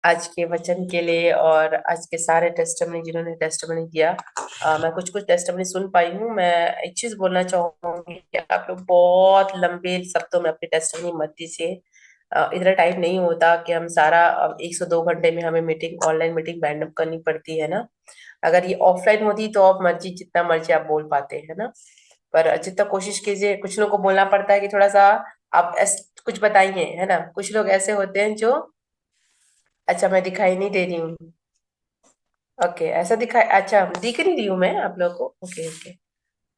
आज के वचन के लिए और आज के सारे टेस्टिमनी जिन्होंने टेस्टिमनी दिया। मैं कुछ कुछ टेस्टिमनी सुन पाई हूँ। मैं एक चीज बोलना चाहूंगी कि आप लोग बहुत लंबे शब्दों में अपनी टेस्टिमनी मत दीजिए। इतना टाइम नहीं होता कि हम सारा 102 घंटे में हमें meeting online meeting band up करनी पड़ती है ना। अगर ये ऑफलाइन होती तो आप मर्जी जितना मर्जी आप बोल पाते हैं ना। पर जितना कोशिश कीजिए, कुछ लोगों को बोलना पड़ता है कि थोड़ा सा आप कुछ बताइए, है ना। कुछ लोग ऐसे होते हैं जो, अच्छा मैं दिखाई नहीं दे रही हूँ। ओके, ऐसा दिखाई, अच्छा दिख नहीं रही हूँ मैं आप लोगों को। ओके ओके,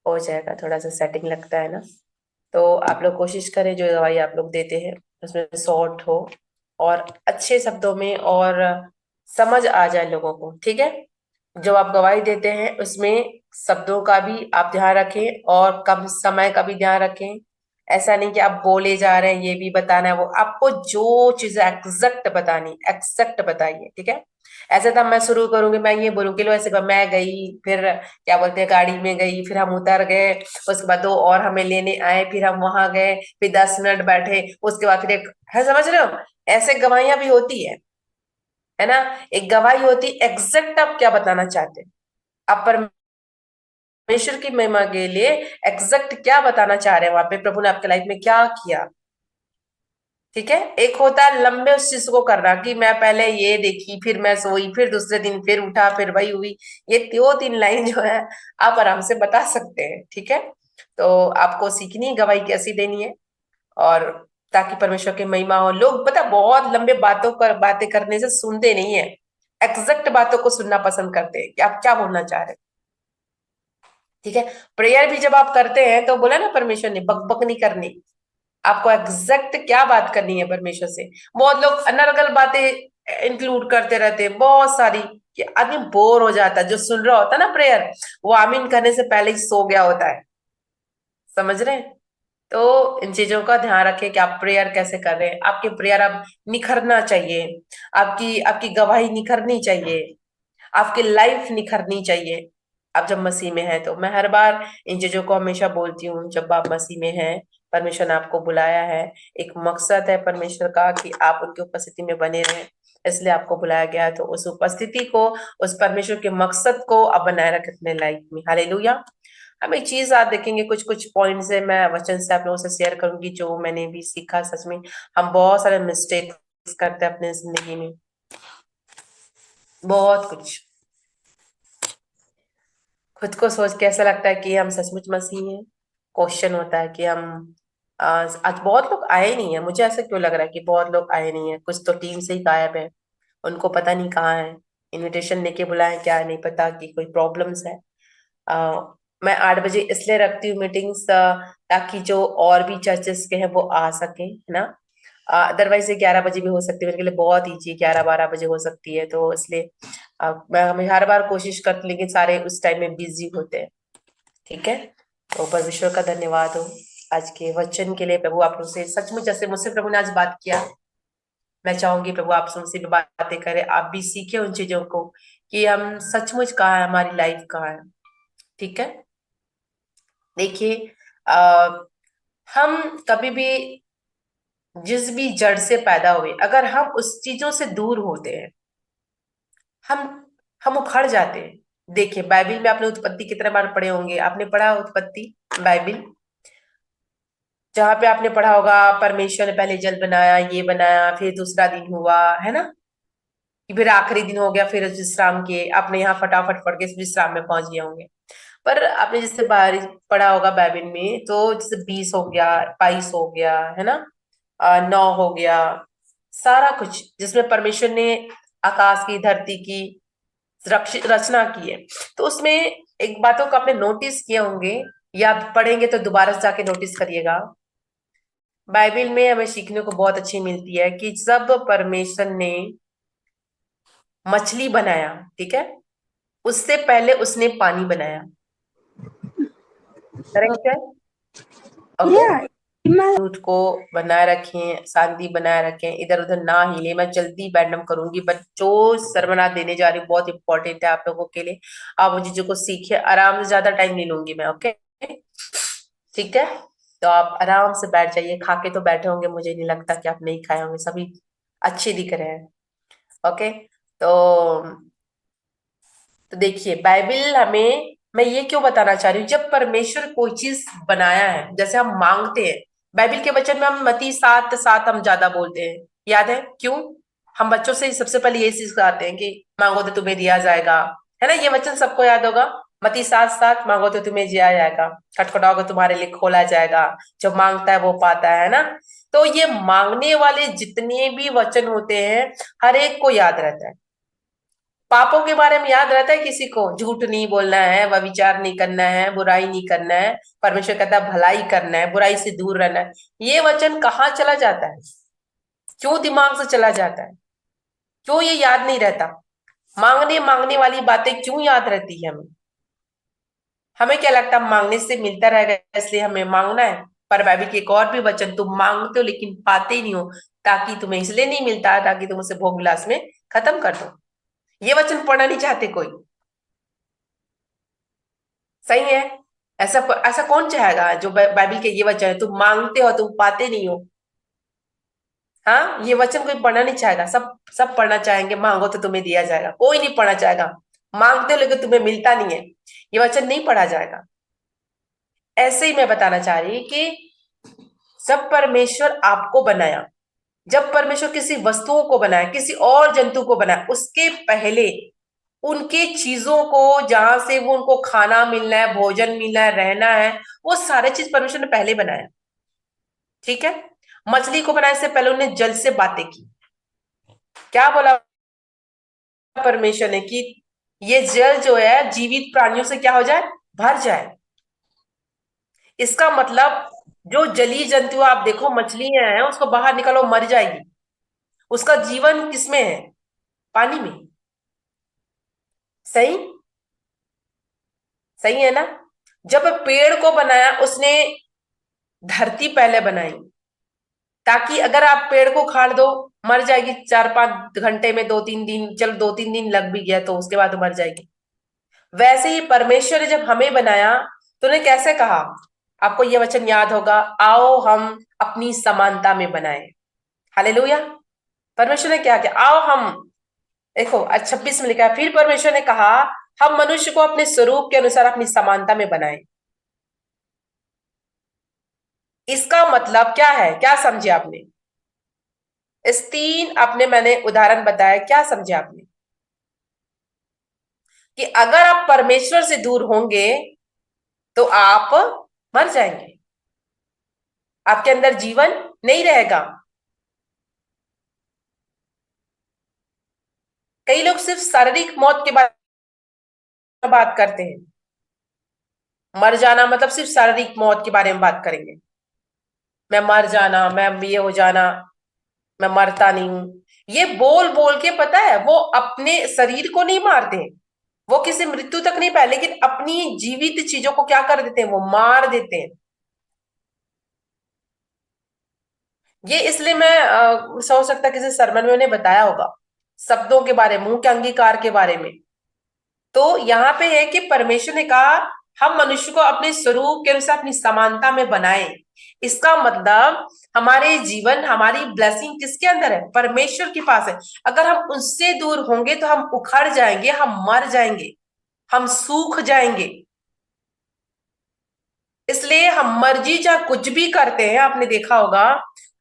हो जाएगा, थोड़ा सा सेटिंग लगता है ना। तो आप लोग कोशिश करें जो दवाई आप लोग देते हैं उसमें शॉर्ट हो और अच्छे शब्दों में और समझ आ जाए लोगों को, ठीक है। जो आप गवाही देते हैं उसमें शब्दों का भी आप ध्यान रखें और कम समय का भी ध्यान रखें। ऐसा नहीं कि आप बोले जा रहे हैं, ये भी बताना है वो आपको, जो चीज एग्जैक्ट बतानी एग्जैक्ट बताइए, ठीक है। ऐसे तब मैं शुरू करूंगी, मैं ये बोलूंगी लो ऐसे मैं गई, फिर क्या बोलते हैं गाड़ी में गई, फिर हम उतर गए, उसके बाद दो और हमें लेने आए, फिर हम वहां गए, फिर 10 मिनट बैठे, उसके बाद फिर एक है, समझ रहे हो। ऐसे गवाहियां भी होती है ना। एक गवाही होती एग्जैक्ट आप क्या बताना चाहते हैं, आप परमेश्वर की महिमा के लिए एग्जैक्ट क्या बताना चाह रहे हैं, वहां पे प्रभु ने आपके लाइफ में क्या किया, ठीक है। एक होता है लंबे उस चीज को करना कि मैं पहले ये देखी, फिर मैं सोई, फिर दूसरे दिन फिर उठा, फिर वही हुई। ये दो तीन लाइन जो है आप आराम से बता सकते हैं, ठीक है। तो आपको सीखनी गवाही कैसी देनी है, और ताकि परमेश्वर की महिमा हो। लोग पता बहुत लंबे बातें करने से सुनते नहीं है, एग्जैक्ट बातों को सुनना पसंद करते हैं कि आप क्या बोलना चाह रहे हैं, ठीक है। प्रेयर भी जब आप करते हैं तो बोला ना परमेश्वर ने बक बक नहीं करनी, आपको एग्जैक्ट क्या बात करनी है परमेश्वर से। बहुत लोग अनर्गल बातें इंक्लूड करते रहते हैं बहुत सारी, कि आदमी बोर हो जाता है। जो सुन रहा होता है ना प्रेयर, वो आमीन करने से पहले ही सो गया होता है, समझ रहे हैं। तो इन चीजों का ध्यान रखें कि आप प्रेयर कैसे कर रहे हैं। आपके प्रेयर अब निखरना चाहिए, आपकी आपकी गवाही निखरनी चाहिए, आपकी लाइफ निखरनी चाहिए। आप जब मसीह में हैं तो मैं हर बार इन चीजों को हमेशा बोलती हूँ, जब आप मसीह में हैं, परमेश्वर ने आपको बुलाया है, एक मकसद है परमेश्वर का कि आप उनकी उपस्थिति में बने रहें। इसलिए आपको बुलाया गया है, तो उस उपस्थिति को, उस परमेश्वर के मकसद को आप बनाए रखें अपने लाइफ में। हालेलुया। हम एक चीज आप देखेंगे, कुछ कुछ पॉइंट्स है मैं वचन से आप लोगों से शेयर करूंगी जो मैंने भी सीखा। सच में हम बहुत सारे मिस्टेक्स करते हैं अपने जिंदगी में, बहुत कुछ। खुद को सोच के ऐसा लगता है कि हम सचमुच मसीह हैं। क्वेश्चन होता है कि हम आज बहुत लोग आए नहीं है। मुझे ऐसा क्यों लग रहा है कि बहुत लोग आए नहीं है, कुछ तो टीम से ही गायब है, उनको पता नहीं कहाँ है। इनविटेशन लेके बुलाए क्या नहीं पता, कि कोई प्रॉब्लम्स है। अ, मैं 8 बजे इसलिए रखती हूँ मीटिंग्स, ताकि जो और भी चर्चेस के हैं वो आ सके, है ना। अदरवाइज ये 11 बजे भी हो सकती है, मेरे के लिए बहुत ईजी, 11-12 बजे हो सकती है, तो इसलिए मैं हमें हर बार कोशिश करती, लेकिन सारे उस टाइम में बिजी होते हैं, ठीक है। तो परमेश्वर का धन्यवाद हो आज के वचन के लिए। प्रभु आप लोग से सचमुच, जैसे मुझसे प्रभु ने आज बात किया, मैं चाहूंगी प्रभु आप मुझसे भी बातें करें, आप भी सीखे उन चीजों को कि हम सचमुच कहाँ है, हमारी लाइफ कहाँ है, ठीक है। देखिए, आ, हम कभी भी जिस भी जड़ से पैदा हुए, अगर हम उस चीजों से दूर होते हैं, हम हम उखड़ जाते हैं। देखिए बाइबल में आपने उत्पत्ति कितने बार पढ़े होंगे, आपने पढ़ा उत्पत्ति बाइबल, जहाँ पे आपने पढ़ा होगा परमेश्वर ने पहले जल बनाया, ये बनाया, फिर दूसरा दिन हुआ, है ना। कि फिर आखिरी दिन हो गया, फिर विश्राम किए। आपने यहाँ फटाफट पढ़ के विश्राम में पहुंच गए होंगे। पर आपने जैसे बाहर पढ़ा होगा बाइबल में, तो जैसे 20 हो गया, 22 हो गया, है ना, 9 हो गया, सारा कुछ जिसमें परमेश्वर ने आकाश की, धरती की रचना की है। तो उसमें एक बातों को आपने नोटिस किए होंगे, या आप पढ़ेंगे तो दोबारा से जाके नोटिस करिएगा। बाइबल में हमें सीखने को बहुत अच्छी मिलती है कि जब परमेश्वर ने मछली बनाया, ठीक है, उससे पहले उसने पानी बनाया, करेक्ट है। ओके। Yeah, ima- दूध को बनाए रखें, शांति बनाए रखें, इधर उधर ना हिले। मैं जल्दी बैंडम करूंगी, बट जो सरमना देने जा रही हूँ बहुत इंपॉर्टेंट है आप लोगों के लिए। आप मुझे जो को सीखे, आराम से, ज्यादा टाइम नहीं लूंगी मैं, ओके, ठीक है। तो आप आराम से बैठ जाइए, खा के तो बैठे होंगे, मुझे नहीं लगता कि आप नहीं खाए होंगे, सभी अच्छे दिख रहे हैं। ओके। तो देखिए बाइबल हमें, मैं ये क्यों बताना चाह रही हूँ, जब परमेश्वर कोई चीज बनाया है, जैसे हम मांगते हैं, बाइबल के वचन में हम मत्ती 7:7 हम ज्यादा बोलते हैं, याद है क्यों? हम बच्चों से सबसे पहले ये चीज सिखाते हैं कि मांगो तो तुम्हें दिया जाएगा, है ना? ये वचन सबको याद होगा। मत्ती 7:7, मांगो तो तुम्हें दिया जाएगा, खटखटाओगे तुम्हारे लिए खोला जाएगा, जो मांगता है वो पाता है ना? तो ये मांगने वाले जितने भी वचन होते हैं, हर एक को याद रहता है। पापों के बारे में याद रहता है किसी को? झूठ नहीं बोलना है, व्यभिचार नहीं करना है, बुराई नहीं करना है, परमेश्वर कहता है भलाई करना है, बुराई से दूर रहना है। ये वचन कहाँ चला जाता है? क्यों दिमाग से चला जाता है? क्यों ये याद नहीं रहता? मांगने मांगने वाली बातें क्यों याद रहती है हमें? हमें क्या लगता है मांगने से मिलता रहेगा इसलिए हमें मांगना है? पर बाइबल के एक और भी वचन, तुम मांगते हो लेकिन पाते नहीं हो, ताकि तुम्हें इसलिए नहीं मिलता ताकि तुम उसे भोग विलास में खत्म कर दो। ये वचन पढ़ना नहीं चाहते कोई। सही है। ऐसा ऐसा कौन चाहेगा जो बाइबल के ये वचन है, तुम मांगते हो तुम पाते नहीं हो? हाँ, ये वचन कोई पढ़ना नहीं चाहेगा। सब सब पढ़ना चाहेंगे, मांगो तो तुम्हें दिया जाएगा। कोई नहीं पढ़ना चाहेगा, मांगते हो लेकिन तुम्हें मिलता नहीं है, ये वचन नहीं पढ़ा जाएगा। ऐसे ही मैं बताना चाह रही कि जब परमेश्वर आपको बनाया, जब परमेश्वर किसी वस्तुओं को बनाया, किसी और जंतु को बनाया, उसके पहले उनके चीजों को, जहां से वो उनको खाना मिलना है, भोजन मिलना है, रहना है, वो सारे चीज परमेश्वर ने पहले बनाया। ठीक है। मछली को बनाने से पहले उन्हें जल से बातें की। क्या बोला परमेश्वर ने? कि ये जल जो है जीवित प्राणियों से क्या हो जाए? भर जाए। इसका मतलब जो जलीय जंतु आप देखो, मछलियां हैं, उसको बाहर निकालो मर जाएगी। उसका जीवन किसमें है? पानी में। सही। सही है ना? जब पेड़ को बनाया उसने, धरती पहले बनाई, ताकि अगर आप पेड़ को उखाड़ दो, मर जाएगी 4-5 घंटे में, 2-3 दिन, चलो 2-3 दिन लग भी गया तो उसके बाद मर जाएगी। वैसे ही परमेश्वर ने जब हमें बनाया तो उन्हें कैसे कहा? आपको यह वचन याद होगा, आओ हम अपनी समानता में बनाए। हालेलुया। परमेश्वर ने क्या किया? आओ हम, देखो 26 में लिखा है, फिर परमेश्वर ने कहा हम मनुष्य को अपने स्वरूप के अनुसार अपनी समानता में बनाए। इसका मतलब क्या है? क्या समझे आपने? इस 3 आपने, मैंने उदाहरण बताया, क्या समझे आपने? कि अगर आप परमेश्वर से दूर होंगे तो आप मर जाएंगे, आपके अंदर जीवन नहीं रहेगा। कई लोग सिर्फ शारीरिक मौत के बारे में बात करते हैं। मर जाना मतलब सिर्फ शारीरिक मौत के बारे में बात करेंगे। मैं मर जाना, मैं ये हो जाना, मैं मरता नहीं हूं, ये बोल बोल के, पता है, वो अपने शरीर को नहीं मारते हैं, वो किसी मृत्यु तक नहीं पाए, लेकिन अपनी जीवित चीजों को क्या कर देते हैं? वो मार देते हैं। ये इसलिए मैं सोच सकता किसी सरमन में उन्हें बताया होगा, शब्दों के बारे में, मुंह के अंगीकार के बारे में। तो यहाँ पे है कि परमेश्वर ने कहा हम मनुष्य को अपने स्वरूप के अनुसार अपनी समानता में बनाए। इसका मतलब हमारे जीवन, हमारी ब्लेसिंग किसके अंदर है? परमेश्वर के पास है। अगर हम उससे दूर होंगे तो हम उखड़ जाएंगे, हम मर जाएंगे, हम सूख जाएंगे। इसलिए हम मर्जी चाहे कुछ भी करते हैं, आपने देखा होगा,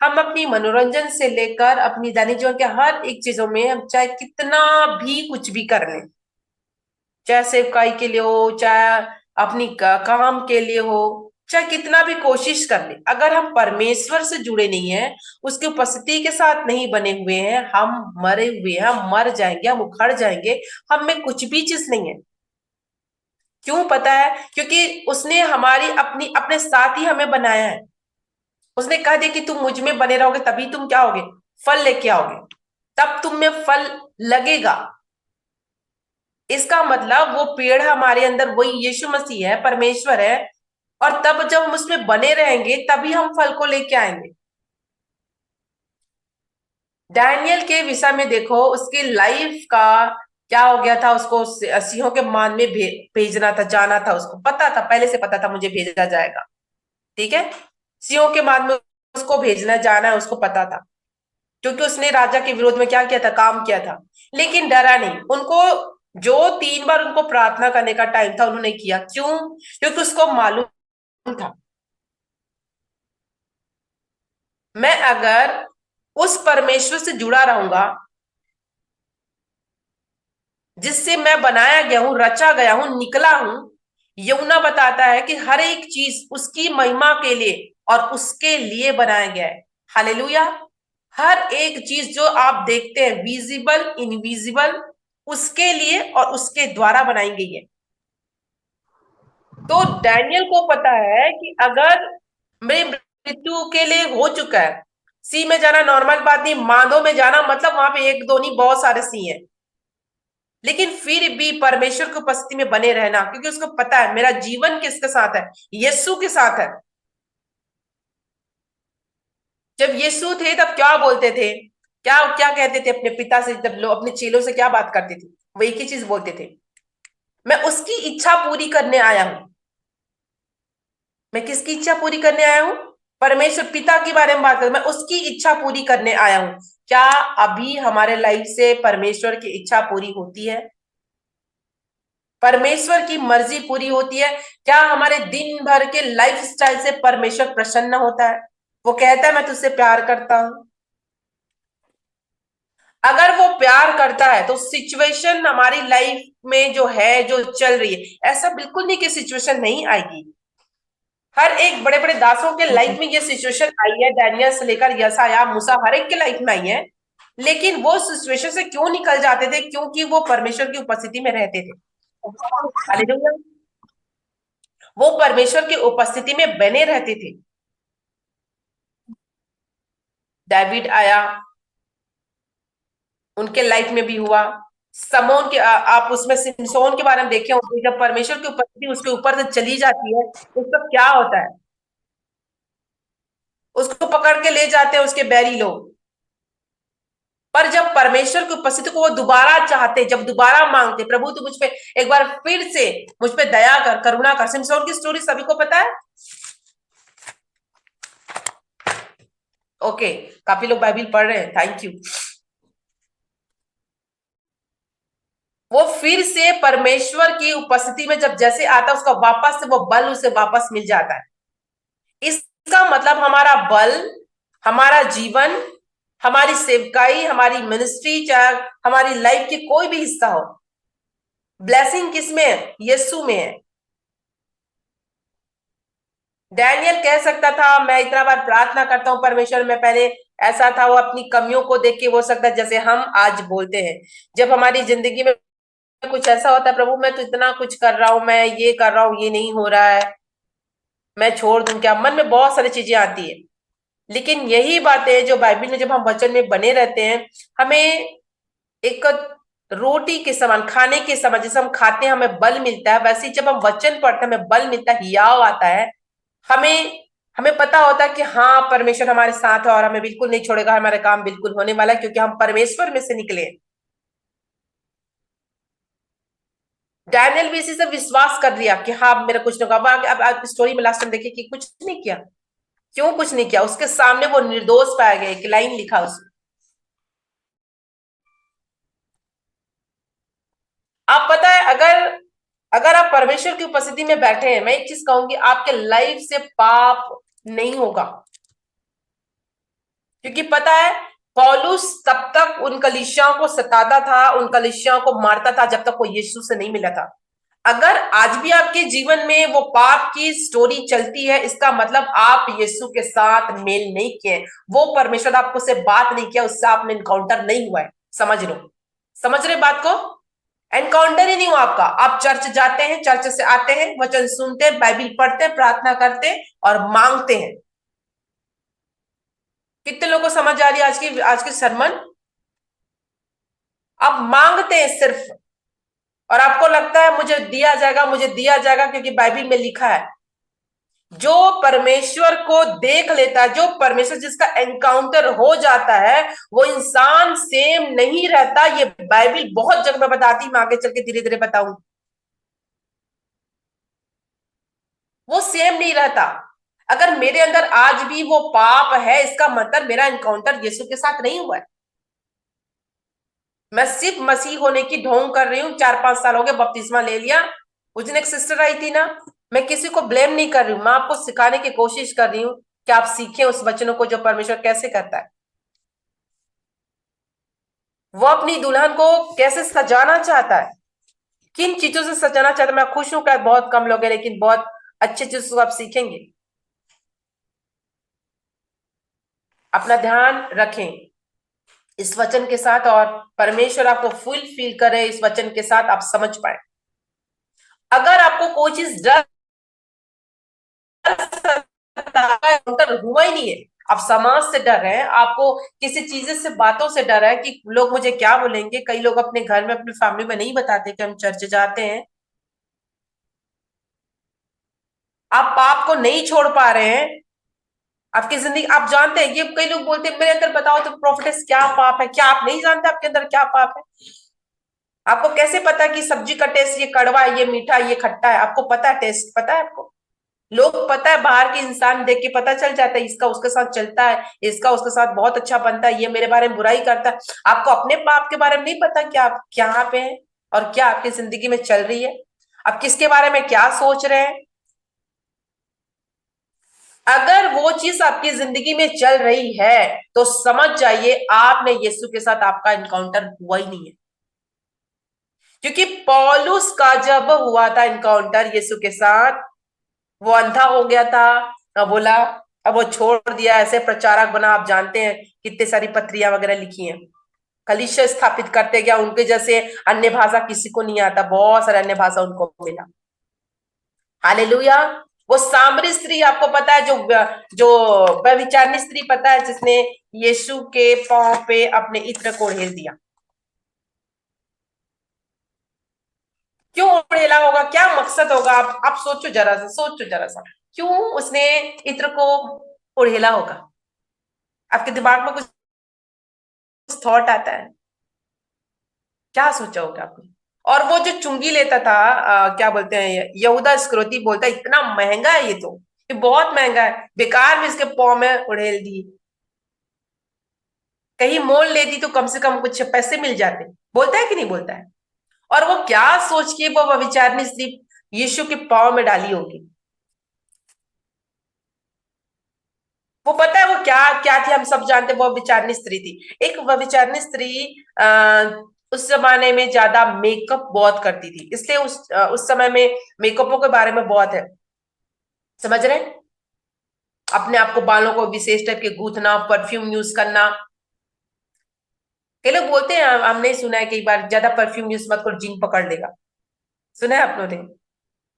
हम अपनी मनोरंजन से लेकर अपनी दैनिक जीवन के हर एक चीजों में हम चाहे कितना भी कुछ भी कर लें, चाहे सेवकाई के लिए हो, चाहे अपनी काम के लिए हो, चाहे कितना भी कोशिश कर ले, अगर हम परमेश्वर से जुड़े नहीं हैं, उसकी उपस्थिति के साथ नहीं बने हुए हैं, हम मरे हुए हैं, हम मर जाएंगे, हम उखड़ जाएंगे, हम में कुछ भी चीज नहीं है। क्यों पता है? क्योंकि उसने हमारी अपनी अपने साथ ही हमें बनाया है। उसने कह दिया कि तुम मुझ में बने रहोगे तभी तुम क्या होगे? फल लेके आओगे, तब तुम में फल लगेगा। इसका मतलब वो पेड़ हमारे अंदर वही यीशु मसीह है, परमेश्वर है, और तब जब हम उसमें बने रहेंगे तभी हम फल को लेके आएंगे। डैनियल के विषय में देखो, उसकी लाइफ का क्या हो गया था, उसको सिंहों के मान में भेजना था, जाना था, उसको पता था, पहले से पता था मुझे भेजा जाएगा। ठीक है। सिंहों के मान में उसको भेजना, जाना है, उसको पता था। क्योंकि उसने राजा के विरोध में क्या किया था, काम किया था, लेकिन डरा नहीं। उनको जो 3 बार उनको प्रार्थना करने का टाइम था उन्होंने किया। क्यों? क्योंकि उसको मालूम था, मैं अगर उस परमेश्वर से जुड़ा रहूंगा जिससे मैं बनाया गया हूं, रचा गया हूं, निकला हूं। यमुना बताता है कि हर एक चीज उसकी महिमा के लिए और उसके लिए बनाया गया है। हालेलुया। हर एक चीज जो आप देखते हैं, विजिबल इनविजिबल, उसके लिए और उसके द्वारा बनाई गई है। तो डैनियल को पता है कि अगर मेरी मृत्यु के लिए हो चुका है, सी में जाना नॉर्मल बात नहीं, माधो में जाना मतलब वहां पे एक दो नहीं, बहुत सारे सी हैं, लेकिन फिर भी परमेश्वर की उपस्थिति में बने रहना, क्योंकि उसको पता है मेरा जीवन किसके साथ है, यीशु के साथ है। जब यीशु थे तब क्या बोलते थे, क्या क्या कहते थे अपने पिता से, जब लोग अपने चेलों से क्या बात करते थे, वो एक ही चीज बोलते थे, मैं उसकी इच्छा पूरी करने आया हूं। मैं किसकी इच्छा पूरी करने आया हूं? परमेश्वर पिता के बारे में बात कर, मैं उसकी इच्छा पूरी करने आया हूं। क्या अभी हमारे लाइफ से परमेश्वर की इच्छा पूरी होती है? परमेश्वर की मर्जी पूरी होती है? क्या हमारे दिन भर के लाइफ स्टाइल से परमेश्वर प्रसन्न होता है? वो कहता है मैं तुझसे प्यार करता हूं। अगर वो प्यार करता है तो सिचुएशन हमारी लाइफ में जो है, जो चल रही है, ऐसा बिल्कुल नहीं कि सिचुएशन नहीं आएगी। हर एक बड़े बड़े दासों के लाइफ में ये सिचुएशन आई है, डैनियल से लेकर यसायाह, मूसा, हर एक के लाइफ में आई है। लेकिन वो सिचुएशन से क्यों निकल जाते थे? क्योंकि वो परमेश्वर की उपस्थिति में रहते थे। हालेलुया। वो परमेश्वर की उपस्थिति में बने रहते थे। डेविड आया, उनके लाइफ में भी हुआ। समोन के आप उसमें सिमसोन के बारे में देखे होंगे, जब परमेश्वर की उपस्थिति उसके ऊपर से चली जाती है, उसका क्या होता है? उसको पकड़ के ले जाते हैं उसके बैरी लोग। पर जब परमेश्वर की उपस्थिति को वो दोबारा चाहते, जब दोबारा मांगते, प्रभु तू मुझ पे एक बार फिर से मुझ पे दया कर, करुणा कर। सिमसोन की स्टोरी सभी को पता है। ओके, काफी लोग बाइबल पढ़ रहे हैं, थैंक यू। वो फिर से परमेश्वर की उपस्थिति में जब जैसे आता, उसका वापस से वो बल उसे वापस मिल जाता है। इसका मतलब हमारा बल, हमारा जीवन, हमारी सेवकाई, हमारी मिनिस्ट्री, चाहे हमारी लाइफ की कोई भी हिस्सा हो, ब्लेसिंग किस में है? यीशु में है। डैनियल कह सकता था मैं इतना बार प्रार्थना करता हूं परमेश्वर, में पहले ऐसा था, वो अपनी कमियों को देख के हो सकता है जैसे हम आज बोलते हैं, जब हमारी जिंदगी में कुछ ऐसा होता है, प्रभु मैं तो इतना कुछ कर रहा हूं, मैं ये कर रहा हूं, ये नहीं हो रहा है, मैं छोड़ दूं क्या, मन में बहुत सारी चीजें आती है। लेकिन यही बातें जो बाइबल में, जब हम वचन में बने रहते हैं, हमें एक रोटी के समान, खाने के समान, जैसे हम खाते हैं हमें बल मिलता है, वैसे ही जब हम वचन पढ़ते हैं हमें बल मिलता है, हियाव आता है। हमें हमें पता होता है कि हाँ परमेश्वर हमारे साथ है और हमें बिल्कुल नहीं छोड़ेगा, हमारा काम बिल्कुल होने वाला है, क्योंकि हम परमेश्वर में से निकले। डैनियल भी इसी से विश्वास कर लिया कि हाँ मेरा कुछ नहीं होगा। अब आप स्टोरी में लास्ट में देखिए कि कुछ नहीं किया। क्यों कुछ नहीं किया? उसके सामने वो निर्दोष पाया गया, एक लाइन लिखा उसने। आप पता है, अगर अगर आप परमेश्वर की उपस्थिति में बैठे हैं, मैं एक चीज कहूंगी, आपके लाइफ से पाप नहीं होगा। क्योंकि पता है, पौलुस तब तक उन कलीसियाओं को सताता था, उन कलीसियाओं को मारता था, जब तक वो यीशु से नहीं मिला था। अगर आज भी आपके जीवन में वो पाप की स्टोरी चलती है, इसका मतलब आप यीशु के साथ मेल नहीं किए, वो परमेश्वर आपको से बात नहीं किया, उससे आपने इनकाउंटर नहीं हुआ है। समझ लो, समझ रहे बात को? एनकाउंटर ही नहीं हुआ आपका। आप चर्च जाते हैं, चर्च से आते हैं, वचन सुनते हैं, बाइबल पढ़ते हैं, प्रार्थना करते हैं और मांगते हैं। कितने लोगों को समझ आ रही है आज की सरमन? आप मांगते हैं सिर्फ, और आपको लगता है मुझे दिया जाएगा, मुझे दिया जाएगा, क्योंकि बाइबल में लिखा है जो परमेश्वर को देख लेता है, जो परमेश्वर जिसका एनकाउंटर हो जाता है, वो इंसान सेम नहीं रहता। ये बाइबल बहुत जगह मैं बताती, मैं आगे चल के धीरे धीरे बताऊंगी। वो सेम नहीं रहता। अगर मेरे अंदर आज भी वो पाप है, इसका मतलब मेरा इनकाउंटर यीशु के साथ नहीं हुआ है। मैं सिर्फ मसीह होने की ढोंग कर रही हूँ। 4-5 साल हो गए, बपतिस्मा ले लिया। उस दिन एक सिस्टर आई थी ना, मैं किसी को ब्लेम नहीं कर रही हूँ, मैं आपको सिखाने की कोशिश कर रही हूँ कि आप सीखें उस वचनों को जो परमेश्वर कैसे करता है। वो अपनी दुल्हन को कैसे सजाना चाहता है, किन चीजों से सजाना चाहता है। मैं खुश हूं कि बहुत कम लोग हैं, लेकिन बहुत अच्छे चीजों से आप सीखेंगे। अपना ध्यान रखें इस वचन के साथ, और परमेश्वर आपको फुल फील करे इस वचन के साथ, आप समझ पाए। अगर आपको कोई चीज डर एनकाउंटर हुआ ही नहीं है, आप समाज से डर रहे हैं, आपको किसी चीजें से, बातों से डर है कि लोग मुझे क्या बोलेंगे। कई लोग अपने घर में, अपनी फैमिली में नहीं बताते कि हम चर्च जाते हैं। आप पाप को नहीं छोड़ पा रहे हैं आपकी जिंदगी। आप जानते हैं, ये कई लोग बोलते हैं मेरे अंदर बताओ तो प्रोफेट्स क्या पाप है। क्या आप नहीं जानते आपके अंदर क्या पाप है? आपको कैसे पता कि सब्जी का टेस्ट ये कड़वा है, ये मीठा, ये खट्टा है? आपको पता है, टेस्ट पता है आपको। लोग पता है, बाहर के इंसान देख के पता चल जाता है, इसका उसके साथ चलता है, इसका उसके साथ बहुत अच्छा बनता है, ये मेरे बारे में बुराई करता है। आपको अपने पाप के बारे में नहीं पता कि आप कहाँ पे हैं और क्या आपकी जिंदगी में चल रही है, आप किसके बारे में क्या सोच रहे हैं। अगर वो चीज आपकी जिंदगी में चल रही है तो समझ जाइए आपने यीशु के साथ, आपका इनकाउंटर हुआ ही नहीं है। क्योंकि पौलुस का जब हुआ था इनकाउंटर यीशु के साथ, वो अंधा हो गया था, अब बोला, अब वो छोड़ दिया, ऐसे प्रचारक बना। आप जानते हैं कितने सारी पत्रियां वगैरह लिखी हैं, कलीसिया स्थापित करते गया। उनके जैसे अन्य भाषा किसी को नहीं आता, बहुत सारे अन्य भाषा उनको मिला। हालेलुया। वो सामरी स्त्री आपको पता है, जो जो व्यभिचारिणी स्त्री पता है, जिसने यीशु के पांव पे अपने इत्र को ढेल दिया। क्यों उड़ेला होगा, क्या मकसद होगा? आप सोचो जरा सा, सोचो जरा सा, क्यों उसने इत्र को उड़ेला होगा? आपके दिमाग में कुछ थॉट आता है? क्या सोचा होगा आपने? और वो जो चुंगी लेता था, क्या बोलते हैं, यहूदा इस्करियोती बोलता है इतना महंगा है ये, तो ये बहुत महंगा है, बेकार में इसके पाँव में उड़ेल दी। कहीं मोल लेती तो कम से कम कुछ पैसे मिल जाते। बोलता है कि नहीं बोलता है? और वो क्या सोच के वो व्यभिचारिणी स्त्री यीशु के पाँव में डाली होगी? वो पता है वो क्या क्या थी, हम सब जानते हैं, वो व्यभिचारिणी स्त्री थी। एक व्यभिचारिणी स्त्री आ, उस जमाने में ज्यादा मेकअप बहुत करती थी, इसलिए उस समय में मेकअपों के बारे में बहुत है। समझ रहे हैं? अपने आप को, बालों को विशेष टाइप के गूंथना, परफ्यूम यूज करना। कई लोग बोलते हैं, हमने सुना है कई बार, ज्यादा परफ्यूम यूज मत करो, जिन पकड़ लेगा। सुना है आप लोगों ने?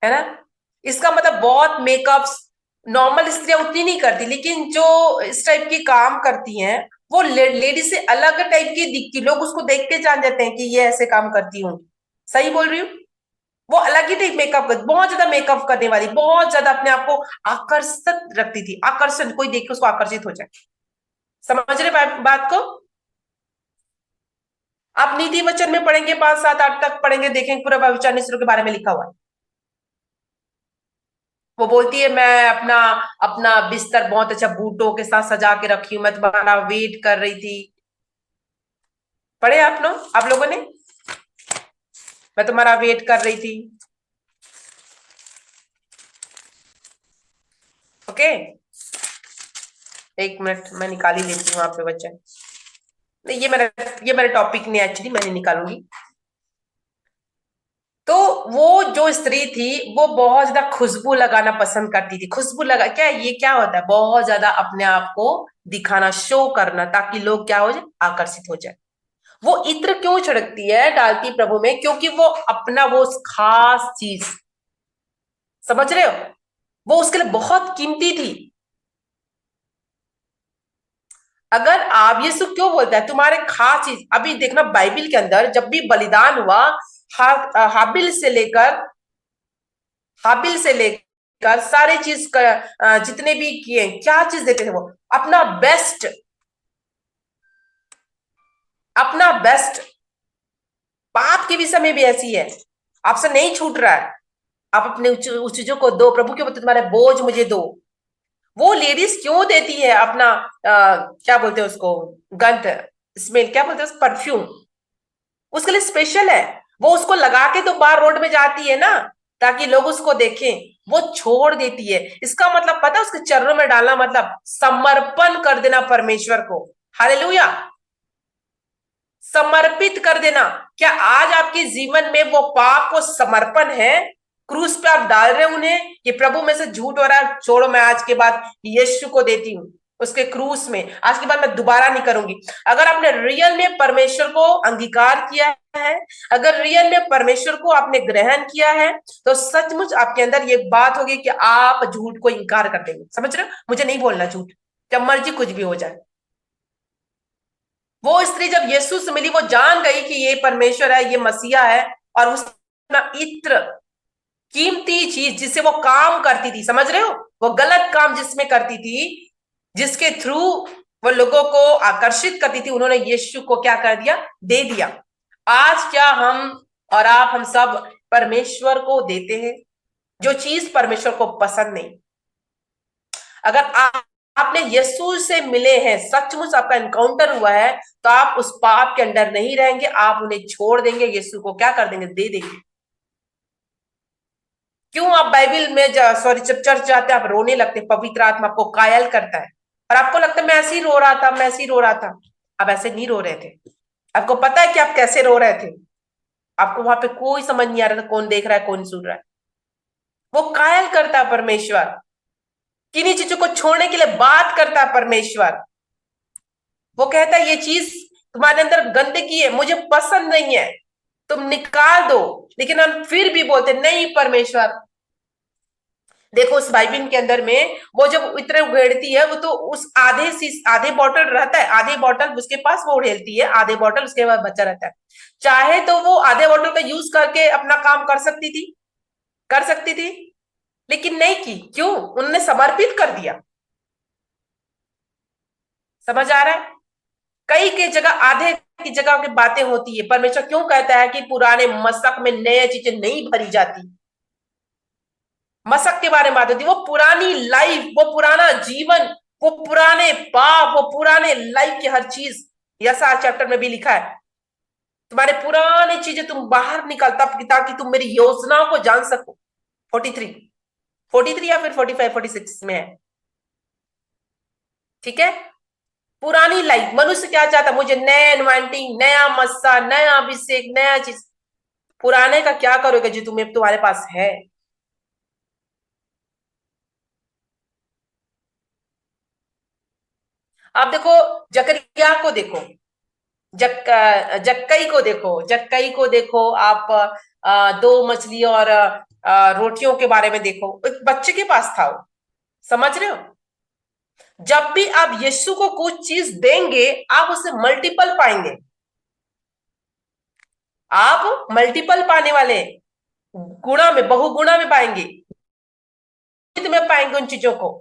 है ना? इसका मतलब बहुत मेकअप्स नॉर्मल स्त्रियां उतनी नहीं करती, लेकिन जो इस टाइप की काम करती हैं, वो लेडीज से अलग टाइप की दिखती, लोग उसको देख के जान जाते हैं कि ये ऐसे काम करती होंगी। सही बोल रही हूँ? वो अलग ही टाइप मेकअप कर, बहुत ज्यादा मेकअप करने वाली, बहुत ज्यादा अपने आप को आकर्षित रखती थी, आकर्षण, कोई देख के उसको आकर्षित हो जाए। समझ रहे बात को? आप नीति वचन में पढ़ेंगे, 5, 7, 8 तक पढ़ेंगे, देखेंगे पूरा व्यभिचार निश्चरों के बारे में लिखा हुआ है। वो बोलती है, मैं अपना अपना बिस्तर बहुत अच्छा बूटों के साथ सजा के रखी हूं, मैं तुम्हारा वेट कर रही थी। पढ़े आप लोगों ने? मैं तुम्हारा वेट कर रही थी। ओके, एक मिनट, मैं निकाल ही लेती हूँ आपके वचन। नहीं, ये मेरा टॉपिक नहीं, एक्चुअली मैं नहीं निकालूंगी। तो वो जो स्त्री थी, वो बहुत ज्यादा खुशबू लगाना पसंद करती थी। खुशबू लगा क्या, ये क्या होता है, बहुत ज्यादा अपने आप को दिखाना, शो करना, ताकि लोग क्या हो जाए, आकर्षित हो जाए। वो इत्र क्यों छिड़कती है, डालती प्रभु में? क्योंकि वो अपना वो खास चीज, समझ रहे हो, वो उसके लिए बहुत कीमती थी। अगर आप, यीशु क्यों बोलता है तुम्हारे खास चीज? अभी देखना बाइबिल के अंदर जब भी बलिदान हुआ, हाबिल से लेकर, हाबिल से लेकर सारे चीज का, जितने भी किए, क्या चीज देते थे वो? अपना बेस्ट, अपना बेस्ट। पाप के विषय में भी ऐसी है, आपसे नहीं छूट रहा है, आप अपने उस चीजों को दो। प्रभु के बोलते तुम्हारे बोझ मुझे दो, वो लेडीज क्यों देती है अपना क्या बोलते हैं उसको, गंध, स्मेल, क्या बोलते हैं, परफ्यूम, उसके लिए स्पेशल है। वो उसको लगा के तो बाहर रोड में जाती है ना, ताकि लोग उसको देखें। वो छोड़ देती है, इसका मतलब पता है, उसके चरणों में डालना मतलब समर्पण कर देना परमेश्वर को। हालेलुया, समर्पित कर देना। क्या आज आपके जीवन में वो पाप को समर्पण है? क्रूस पे आप डाल रहे हो उन्हें कि प्रभु में से झूठ हो रहा है, छोड़ो, मैं आज के बाद यीशु को देती हूँ उसके क्रूस में, आज के बाद मैं दोबारा नहीं करूंगी। अगर आपने रियल में परमेश्वर को अंगीकार किया है, अगर रियल में परमेश्वर को आपने ग्रहण किया है, तो सचमुच आपके अंदर ये बात होगी कि आप झूठ को इंकार कर देंगे। समझ रहे हो, मुझे नहीं बोलना झूठ, जब मर्जी कुछ भी हो जाए। वो स्त्री जब यीशु से मिली, वो जान गई कि ये परमेश्वर है, ये मसीहा है, और उस अपना इत्र, कीमती चीज जिससे वो काम करती थी, समझ रहे हो, वो गलत काम जिसमें करती थी, जिसके थ्रू वो लोगों को आकर्षित करती थी, उन्होंने यीशु को क्या कर दिया, दे दिया। आज क्या हम और आप, हम सब परमेश्वर को देते हैं जो चीज परमेश्वर को पसंद नहीं। अगर आपने यीशु से मिले हैं, सचमुच आपका एनकाउंटर हुआ है, तो आप उस पाप के अंदर नहीं रहेंगे, आप उन्हें छोड़ देंगे, यीशु को क्या कर देंगे, दे देंगे। क्यों आप बाइबल में सॉरी, जब चर्च जाते हैं आप रोने लगते हैं, पवित्र आत्मा आपको कायल करता है, और आपको लगता है मैं ऐसे ही रो रहा था, मैं ऐसे ही रो रहा था। आप ऐसे नहीं रो रहे थे, आपको पता है कि आप कैसे रो रहे थे, आपको वहां पे कोई समझ नहीं आ रहा था कौन देख रहा है कौन सुन रहा है। वो कायल करता है परमेश्वर, किन्हीं चीजों को छोड़ने के लिए बात करता है परमेश्वर। वो कहता है ये चीज तुम्हारे अंदर गंदगी है, मुझे पसंद नहीं है, तुम निकाल दो। लेकिन हम फिर भी बोलते नहीं परमेश्वर। देखो उस बाइबिल के अंदर में, वो जब इतने उघेड़ती है, वो तो उस आधे बॉटल रहता है, आधे बॉटल उसके पास वो उड़ेलती है, आधे बॉटल उसके बाद बचा रहता है। चाहे तो वो आधे बॉटल का यूज करके अपना काम कर सकती थी, कर सकती थी, लेकिन नहीं की। क्यों? उन्होंने समर्पित कर दिया। समझ आ रहा है? कई की जगह, आधे की जगह की बातें होती है। परमेश्वर क्यों कहता है कि पुराने मशक में नई चीजें नहीं भरी जाती? मशक के बारे में बात होती है, वो पुरानी लाइफ, वो पुराना जीवन, वो पुराने पाप, वो पुराने लाइफ की हर चीज, यशा चैप्टर में भी लिखा है, तुम्हारे पुरानी चीजें तुम बाहर निकालता, ताकि तुम मेरी योजनाओं को जान सको। 43, 43 या फिर 45, 46 में है, ठीक है। पुरानी लाइफ, मनुष्य क्या चाहता, मुझे नया एनवाइंटिंग, नया मस्सा, नया अभिषेक, नया चीज। पुराने का क्या करोगे जो तुम्हें तुम्हारे पास है? आप देखो, जकरिया को देखो, जक्कई को देखो, जक्कई को देखो आप, दो मछली और रोटियों के बारे में देखो, एक बच्चे के पास था वो। समझ रहे हो? जब भी आप यीशु को कुछ चीज देंगे, आप उससे मल्टीपल पाएंगे, आप मल्टीपल पाने वाले हैं। गुणा में, बहुगुणा में पाएंगे, में पाएंगे उन चीजों को।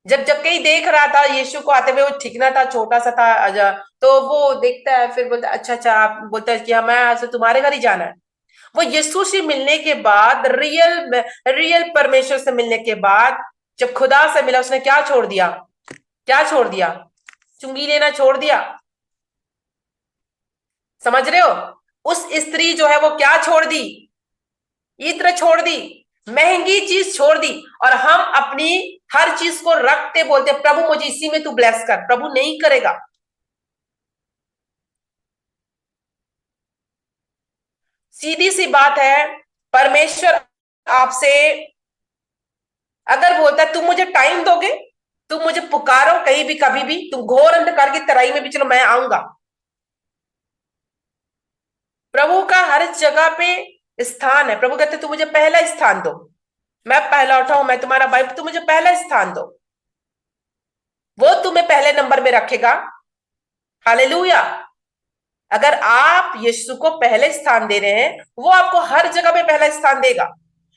जब जब कहीं देख रहा था यीशु को आते हुए, वो ठिकना था, छोटा सा था तो वो देखता है, फिर बोलता है अच्छा अच्छा, आप बोलता है कि हाँ, मैं आज तुम्हारे घर ही जाना है। वो यीशु से मिलने के बाद, रियल रियल परमेश्वर से मिलने के बाद, जब खुदा से मिला, उसने क्या छोड़ दिया, क्या छोड़ दिया? चुंगी लेना छोड़ दिया। समझ रहे हो? उस स्त्री जो है वो क्या छोड़ दी? इत्र छोड़ दी, महंगी चीज छोड़ दी। और हम अपनी हर चीज को रखते बोलते प्रभु मुझे इसी में तू ब्लेस कर, प्रभु नहीं करेगा। सीधी सी बात है, परमेश्वर आपसे अगर बोलता है तुम मुझे टाइम दोगे, तुम मुझे पुकारो कहीं भी कभी भी, तुम घोर अंधकार की तराई में भी चलो, मैं आऊंगा। प्रभु का हर जगह पे स्थान है। प्रभु कहते तुम मुझे पहला स्थान दो, मैं पहला उठाऊं, मैं तुम्हारा भाई, तुम मुझे पहला स्थान दो, वो तुम्हें पहले नंबर में रखेगा। हालेलुया। अगर आप यीशु को पहले स्थान दे रहे हैं, वो आपको हर जगह पे पहला स्थान देगा।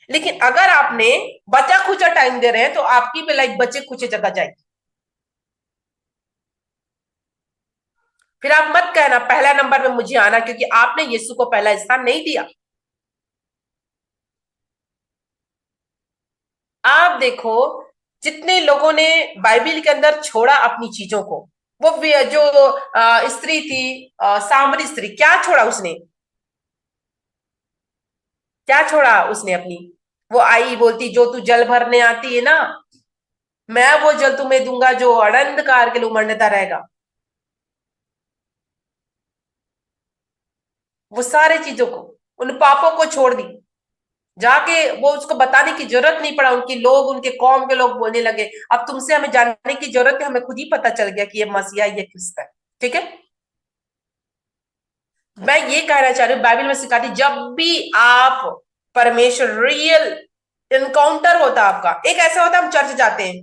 लेकिन अगर आपने बचा खुचा टाइम दे रहे हैं, तो आपकी भी लाइफ बचे खुचे जगह जाएगी। फिर आप मत कहना पहला नंबर में मुझे आना, क्योंकि आपने यीशु को पहला स्थान नहीं दिया। आप देखो, जितने लोगों ने बाइबिल के अंदर छोड़ा अपनी चीजों को, वो जो स्त्री थी, सामरी स्त्री, क्या छोड़ा उसने? क्या छोड़ा उसने अपनी? वो आई बोलती, जो तू जल भरने आती है ना, मैं वो जल तुम्हें दूंगा जो अनंत काल के लिए उमड़ता रहेगा। वो सारे चीजों को, उन पापों को छोड़ दी। जाके वो उसको बताने की जरूरत नहीं पड़ा, उनकी लोग, उनके कौम के लोग बोलने लगे, अब तुमसे हमें जानने की जरूरत है, हमें खुद ही पता चल गया कि ये मसीहा, ये क्रिस्त है। ठीक है। मैं ये कहना चाह रही हूँ, बाइबल में सिखाती, जब भी आप परमेश्वर रियल इनकाउंटर होता आपका, एक ऐसा होता है हम चर्च जाते हैं,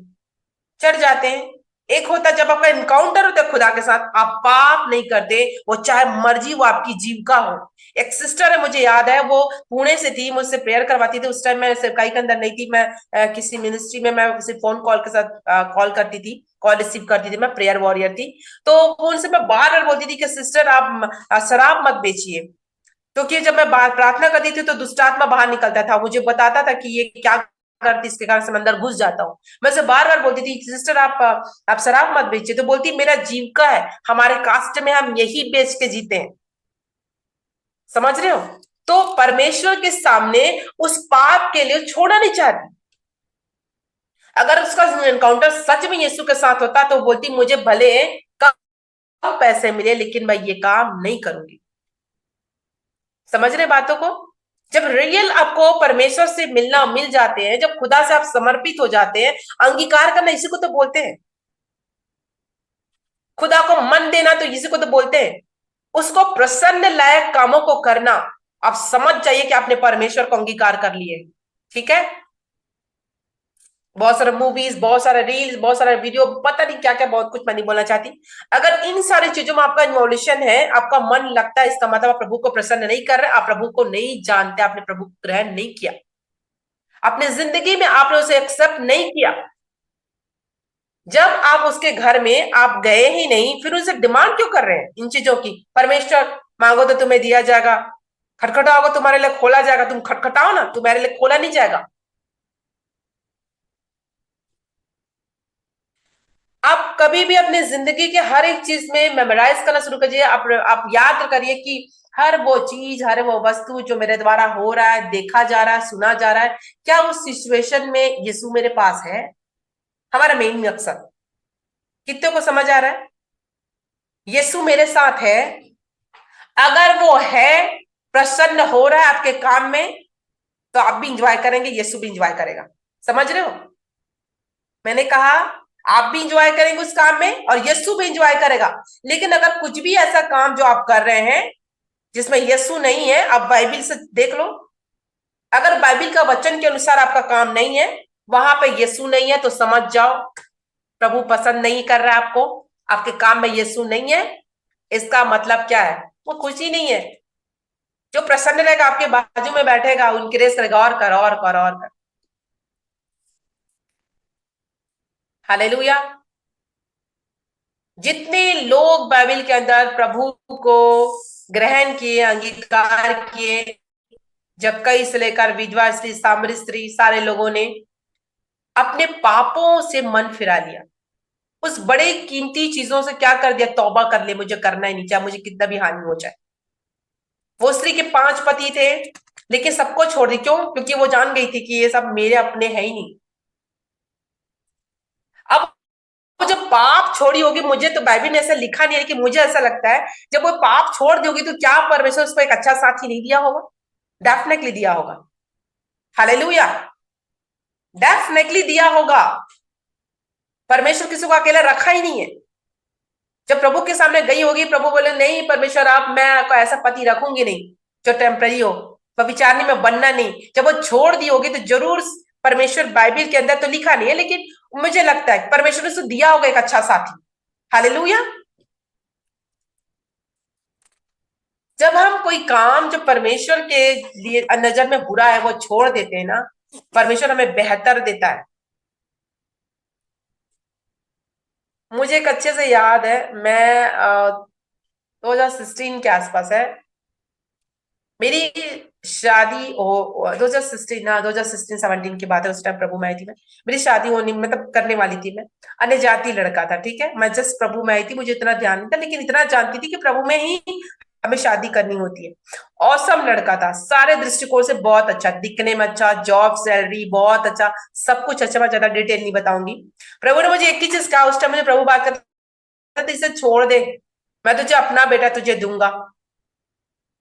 चढ़ जाते हैं। एक होता है जब आपका इनकाउंटर होता है खुदा के साथ, आप पाप नहीं करते, वो चाहे मर्जी वो आपकी जीविका हो। एक सिस्टर है, मुझे याद है, वो पुणे से थी, मुझसे प्रेयर करवाती थी। उस टाइम मैं सेवकाई के अंदर नहीं थी, मैं किसी मिनिस्ट्री में, मैं किसी फोन कॉल के साथ कॉल करती थी, कॉल रिसीव करती थी, मैं प्रेयर वॉरियर थी। तो वो उनसे मैं बार बार बोलती थी कि सिस्टर आप शराब मत बेचिए, क्योंकि जब मैं प्रार्थना करती थी तो दुष्टात्मा बाहर निकलता था, मुझे बताता था कि ये क्या करती, इसके कारण से मैं अंदर घुस जाता हूँ। मैं उसे बार बार बोलती थी, सिस्टर आप शराब मत बेचिए। तो बोलती, मेरा जीविका है, हमारे कास्ट में हम यही बेच के जीते हैं। समझ रहे हो? तो परमेश्वर के सामने उस पाप के लिए छोड़ना नहीं चाहती। अगर उसका एनकाउंटर सच में यीशु के साथ होता तो बोलती, मुझे भले कम पैसे मिले लेकिन मैं ये काम नहीं करूंगी। समझ रहे बातों को? जब रियल आपको परमेश्वर से मिलना मिल जाते हैं, जब खुदा से आप समर्पित हो जाते हैं, अंगीकार करना इसी को तो बोलते हैं। खुदा को मन देना तो इसी को तो बोलते हैं। उसको प्रसन्न लायक कामों को करना, आप समझ जाइए कि आपने परमेश्वर को अंगीकार कर लिए। ठीक है। बहुत सारे मूवीज, बहुत सारे रील्स, बहुत सारा वीडियो, पता नहीं क्या क्या, बहुत कुछ मैं नहीं बोलना चाहती। अगर इन सारी चीजों में आपका इन्वॉल्यूशन है, आपका मन लगता है, इसका मतलब आप प्रभु को प्रसन्न नहीं कर रहे, आप प्रभु को नहीं जानते, आपने प्रभु को ग्रहण नहीं किया, अपनी जिंदगी में आपने उसे एक्सेप्ट नहीं किया। जब आप उसके घर में आप गए ही नहीं, फिर उनसे डिमांड क्यों कर रहे हैं इन चीजों की? परमेश्वर, मांगो तो तुम्हें दिया जाएगा, खटखटाओगे तुम्हारे लिए खोला जाएगा, तुम खटखटाओ ना, तुम्हारे लिए खोला नहीं जाएगा। आप कभी भी अपने जिंदगी के हर एक चीज में मेमोराइज करना शुरू करिए। आप याद करिए कि हर वो चीज, हर वो वस्तु जो मेरे द्वारा हो रहा है, देखा जा रहा है, सुना जा रहा है, क्या उस सिचुएशन में यीशु मेरे पास है? हमारा मेन मकसद, कितने को समझ आ रहा है? यीशु मेरे साथ है। अगर वो है, प्रसन्न हो रहा है आपके काम में, तो आप भी इंजॉय करेंगे, यीशु भी इंजॉय करेगा। समझ रहे हो? मैंने कहा, आप भी इंजॉय करेंगे उस काम में और यीशु भी इंजॉय करेगा। लेकिन अगर कुछ भी ऐसा काम जो आप कर रहे हैं जिसमें यीशु नहीं है, आप बाइबिल से देख लो। अगर बाइबिल का वचन के अनुसार आपका काम नहीं है, वहां पे यीशु नहीं है, तो समझ जाओ प्रभु पसंद नहीं कर रहा है आपको, आपके काम में यीशु नहीं है। इसका मतलब क्या है? वो खुशी नहीं है। जो प्रसन्न रहेगा, आपके बाजू में बैठेगा, उनकी रेस करेगा, और कर और कर और कर। हालेलुया। जितने लोग बाइबल के अंदर प्रभु को ग्रहण किए, अंगीकार किए, जक्कई से लेकर विधवा स्त्री, सामरी स्त्री, सारे लोगों ने अपने पापों से मन फिरा लिया। उस बड़े कीमती चीजों से क्या कर दिया? तौबा कर ले, मुझे करना ही नहीं, चाहे मुझे कितना भी हानि हो जाए। वो स्त्री के 5 पति थे, लेकिन सबको छोड़ दी। क्यों? क्योंकि वो जान गई थी कि ये सब मेरे अपने है ही नहीं। अब वो जब पाप छोड़ी होगी, मुझे तो बाइबल में ऐसा लिखा नहीं है, कि मुझे ऐसा लगता है जब वो पाप छोड़ दी होगी, तो क्या परमेश्वर उसको एक अच्छा साथी नहीं दिया होगा? डेफिनेटली दिया होगा। हालेलुया। डेफिनेटली दिया होगा। परमेश्वर किसी को अकेला रखा ही नहीं है। जब प्रभु के सामने गई होगी, प्रभु बोले, नहीं परमेश्वर, आप, मैं आपको ऐसा पति रखूंगी नहीं जो टेम्पररी हो, व्यभिचारिणी में बनना नहीं। जब वो छोड़ दी होगी, तो जरूर परमेश्वर, बाइबल के अंदर तो लिखा नहीं है, लेकिन मुझे लगता है परमेश्वर ने उसको दिया होगा एक अच्छा साथी। हालेलुया। जब हम कोई काम जो परमेश्वर के लिए नजर में बुरा है वो छोड़ देते हैं ना, परमेश्वर हमें बेहतर देता है। मुझे एक अच्छे से याद है, मैं 2016 के आसपास है, मेरी शादी 2016 ना 2016-17 की बात है, उस टाइम प्रभु में आई थी मैं। मेरी शादी होनी मतलब करने वाली थी मैं। अन्य जाति लड़का था, ठीक है, मैं जस्ट प्रभु में आई थी, मुझे इतना ध्यान नहीं था, लेकिन इतना जानती थी कि प्रभु में ही हमें शादी करनी होती है। औसम लड़का था, सारे दृष्टिकोण से बहुत अच्छा, दिखने में अच्छा, जॉब सैलरी बहुत अच्छा, सब कुछ अच्छा। मैं ज्यादा डिटेल नहीं बताऊंगी। प्रभु ने मुझे एक ही चीज कहा उस टाइम, मुझे प्रभु बात करता था, इसे छोड़ दे, मैं तुझे अपना बेटा तुझे दूंगा।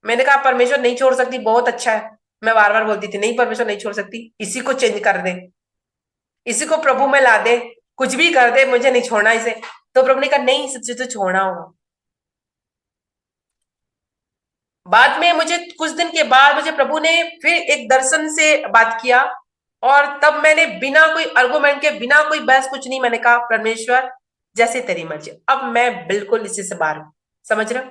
मैंने कहा परमेश्वर नहीं छोड़ सकती, बहुत अच्छा है। मैं बार बार बोलती थी नहीं परमेश्वर नहीं छोड़ सकती, इसी को चेंज कर दे, इसी को प्रभु में ला दे, कुछ भी कर दे, मुझे नहीं छोड़ना इसे। तो प्रभु ने कहा नहीं, इसे तो छोड़ना होगा। बाद में मुझे कुछ दिन के बाद मुझे प्रभु ने फिर एक दर्शन से बात किया, और तब मैंने बिना कोई आर्गुमेंट के, बिना कोई बहस, कुछ नहीं, मैंने कहा परमेश्वर जैसे तेरी मर्जी। अब मैं बिल्कुल इसी से बाहर हूं, समझ रहे हो।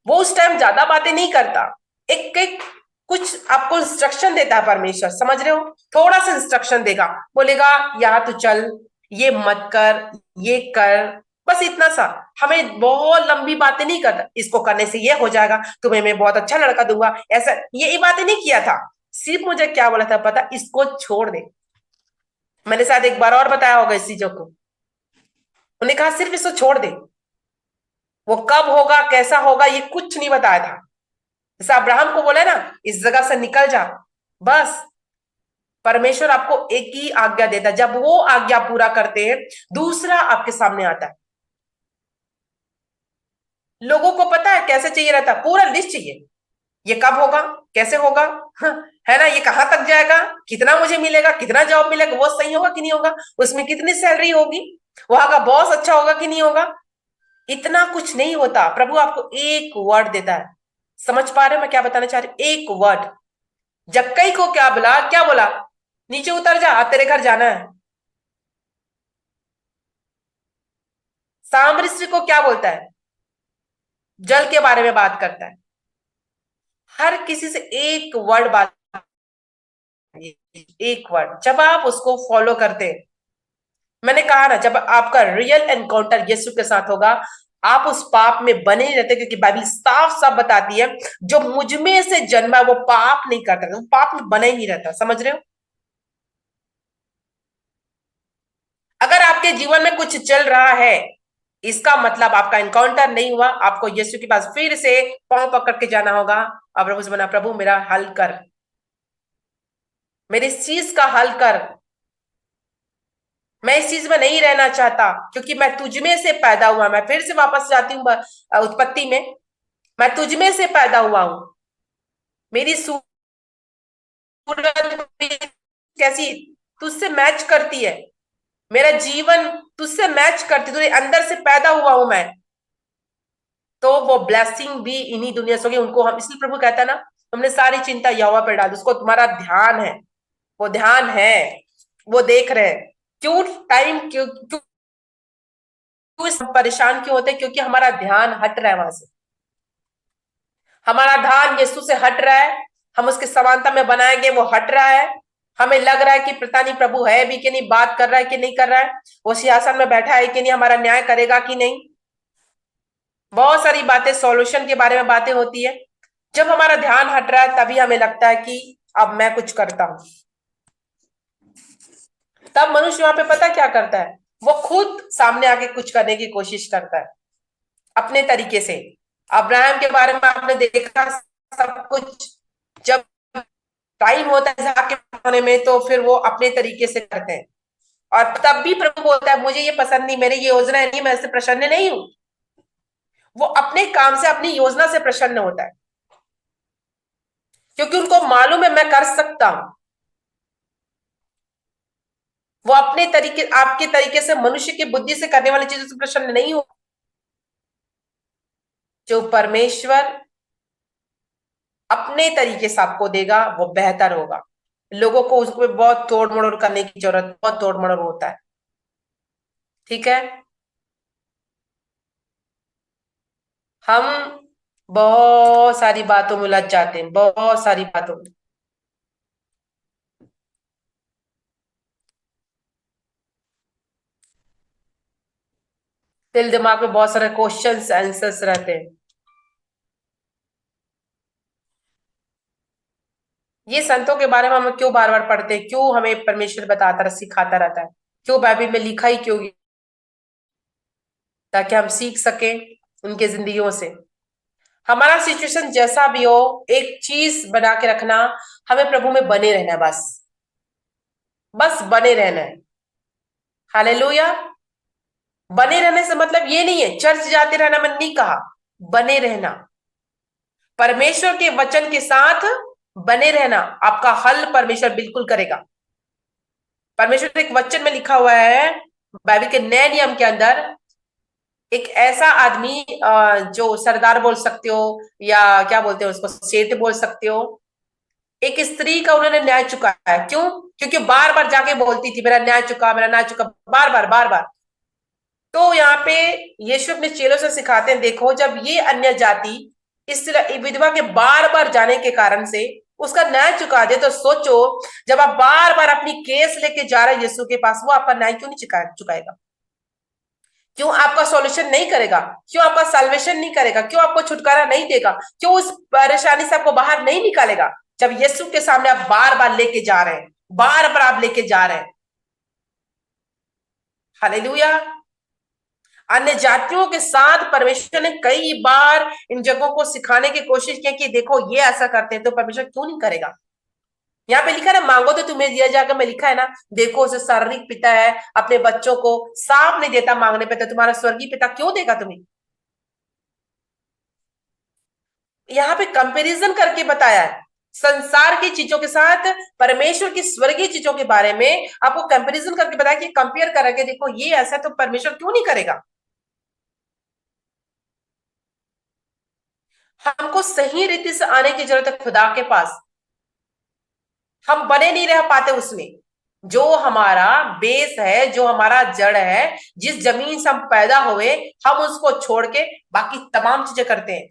वो उस टाइम ज्यादा बातें नहीं करता, एक एक कुछ आपको इंस्ट्रक्शन देता है परमेश्वर, समझ रहे हो, थोड़ा सा इंस्ट्रक्शन देगा, बोलेगा यहाँ तू चल, ये मत कर, ये कर, बस इतना सा। हमें बहुत लंबी बातें नहीं करता, इसको करने से ये हो जाएगा, तुम्हें मैं बहुत अच्छा लड़का दूंगा, ऐसा ये बातें नहीं किया था। सिर्फ मुझे क्या बोला था पता, इसको छोड़ दे। मैंने शायद एक बार और बताया होगा इस चीजों को। उन्हें कहा सिर्फ इसको छोड़ दे, वो कब होगा कैसा होगा ये कुछ नहीं बताया था। जैसे अब्राहम को बोला ना, इस जगह से निकल जा, बस। परमेश्वर आपको एक ही आज्ञा देता है, जब वो आज्ञा पूरा करते हैं दूसरा आपके सामने आता है। लोगों को पता है कैसे चाहिए रहता, पूरा लिस्ट चाहिए, ये कब होगा, कैसे होगा, हाँ, है ना, ये कहां तक जाएगा, कितना मुझे मिलेगा, कितना जॉब मिलेगा, वो सही होगा कि नहीं होगा, उसमें कितनी सैलरी होगी, वहां का बॉस अच्छा होगा कि नहीं होगा। इतना कुछ नहीं होता, प्रभु आपको एक वर्ड देता है। समझ पा रहे हो मैं क्या बताना चाह रही, एक वर्ड। जक्कई को क्या बोला, क्या बोला, नीचे उतर जा, अब तेरे घर जाना है। सामरिस्त्री को क्या बोलता है, जल के बारे में बात करता है। हर किसी से एक वर्ड बात, एक वर्ड, जब आप उसको फॉलो करते हैं, मैंने कहा ना, जब आपका रियल एनकाउंटर यीशु के साथ होगा, आप उस पाप में बने ही रहते, क्योंकि बाइबल साफ साफ बताती है जो मुझ में से जन्मा है वो पाप नहीं करता, वो पाप में बने ही नहीं रहता, समझ रहे हो। अगर आपके जीवन में कुछ चल रहा है, इसका मतलब आपका एनकाउंटर नहीं हुआ, आपको यीशु के पास फिर से पांव पकड़ के जाना होगा। अब प्रभु से बना, प्रभु मेरा हल कर, मेरी इस चीज का हल कर, मैं इस चीज में नहीं रहना चाहता, क्योंकि मैं तुझ में से पैदा हुआ, मैं फिर से वापस जाती हूँ उत्पत्ति में, मैं तुझ में से पैदा हुआ हूं। मेरी सूरत भी कैसी तुझसे मैच करती है, मेरा जीवन तुझसे मैच करती, तुझे अंदर से पैदा हुआ हूं मैं। तो वो ब्लेसिंग भी इन्हीं दुनिया से होगी उनको, हम इसलिए प्रभु कहता है ना, हमने सारी चिंता यहोवा पर डाल दी, उसको तुम्हारा ध्यान है, वो ध्यान है, वो देख रहे हैं। क्यों टाइम क्यों क्यों क्यों परेशान क्यों होते हैं, क्योंकि हमारा ध्यान हट रहा है वहां से, हमारा ध्यान यीशु से हट रहा है, हम उसके समानता में बनाएंगे वो हट रहा है। हमें लग रहा है कि पता नहीं प्रभु है भी कि नहीं, बात कर रहा है कि नहीं कर रहा है, वो सिंहासन में बैठा है कि नहीं, हमारा न्याय करेगा कि नहीं। बहुत सारी बातें, सॉल्यूशन के बारे में बातें होती है। जब हमारा ध्यान हट रहा है तभी हमें लगता है कि अब मैं कुछ करता हूं। तब मनुष्य वहां पे पता क्या करता है, वो खुद सामने आके कुछ करने की कोशिश करता है अपने तरीके से। अब्राहम के बारे में आपने देखा सब कुछ, जब टाइम होता है इसहाक के होने में तो फिर वो अपने तरीके से करते हैं, और तब भी प्रभु बोलता है मुझे ये पसंद नहीं, मेरी ये योजना नहीं, मैं इससे प्रसन्न नहीं हूं। वो अपने काम से, अपनी योजना से प्रसन्न होता है, क्योंकि उनको मालूम है मैं कर सकता हूं। वो अपने तरीके, आपके तरीके से, मनुष्य की बुद्धि से करने वाली चीजों से प्रसन्न नहीं हो। जो परमेश्वर अपने तरीके से आपको देगा वो बेहतर होगा। लोगों को उसको बहुत तोड़ मड़ोड़ करने की जरूरत, बहुत तोड़ मड़ोड़ होता है, ठीक है। हम बहुत सारी बातों में उलझ जाते हैं, बहुत सारी बातों में। दिल दिमाग में बहुत सारे क्वेश्चंस आंसर्स रहते हैं। ये संतों के बारे में हम क्यों बार बार पढ़ते हैं, क्यों हमें परमेश्वर बताता रहा, सिखाता रहता है, क्यों बाइबल में लिखा ही क्यों, ताकि हम सीख सकें उनके जिंदगियों से। हमारा सिचुएशन जैसा भी हो, एक चीज बना के रखना, हमें प्रभु में बने रहना है, बस बस बने रहना है। हालेलुया। बने रहने से मतलब ये नहीं है चर्च जाते रहना, मैंने नहीं कहा। बने रहना, परमेश्वर के वचन के साथ बने रहना, आपका हल परमेश्वर बिल्कुल करेगा। परमेश्वर एक वचन में लिखा हुआ है, बाइबल के नए नियम के अंदर, एक ऐसा आदमी जो सरदार बोल सकते हो, या क्या बोलते हो उसको, सेठ बोल सकते हो, एक स्त्री का उन्होंने न्याय चुकाया। क्यों? क्योंकि बार बार जाके बोलती थी मेरा न्याय चुका, मेरा न्याय चुका, बार बार बार बार। तो यहाँ पे यीशु अपने चेलों से सिखाते हैं, देखो जब ये अन्य जाति इस विधवा के बार बार जाने के कारण से उसका न्याय चुका दे, तो सोचो जब आप बार बार अपनी केस लेके जा रहे हैं यीशु के पास, वो आपका न्याय क्यों नहीं चुकाएगा? क्यों आपका सॉल्यूशन नहीं करेगा? क्यों आपका सल्वेशन नहीं करेगा? क्यों आपको छुटकारा नहीं देगा? क्यों उस परेशानी से आपको बाहर नहीं निकालेगा? जब यीशु के सामने आप बार बार लेके जा रहे हैं, बार बार आप लेके जा रहे हैं। हालेलुया। अन्य जातियों के साथ परमेश्वर ने कई बार इन जगहों को सिखाने की कोशिश की कि देखो ये ऐसा करते हैं, तो परमेश्वर क्यों नहीं करेगा? यहाँ पे लिखा है ना, मांगो तो तुम्हें दिया जाएगा, में लिखा है ना, देखो उसे शारीरिक पिता है, अपने बच्चों को साफ नहीं देता मांगने पे, तो तुम्हारा स्वर्गीय पिता क्यों देगा तुम्हें? यहाँ पे कंपैरिजन करके बताया है, संसार की चीजों के साथ परमेश्वर की स्वर्गीय चीजों के बारे में आपको कंपैरिजन करके बताया कि कंपेयर करके देखो ये ऐसा, तो परमेश्वर क्यों नहीं करेगा? हमको सही रीति से आने की जरूरत है खुदा के पास। हम बने नहीं रह पाते उसमें। जो हमारा बेस है, जो हमारा जड़ है, जिस जमीन से हम पैदा हुए, हम उसको छोड़ के बाकी तमाम चीजें करते हैं।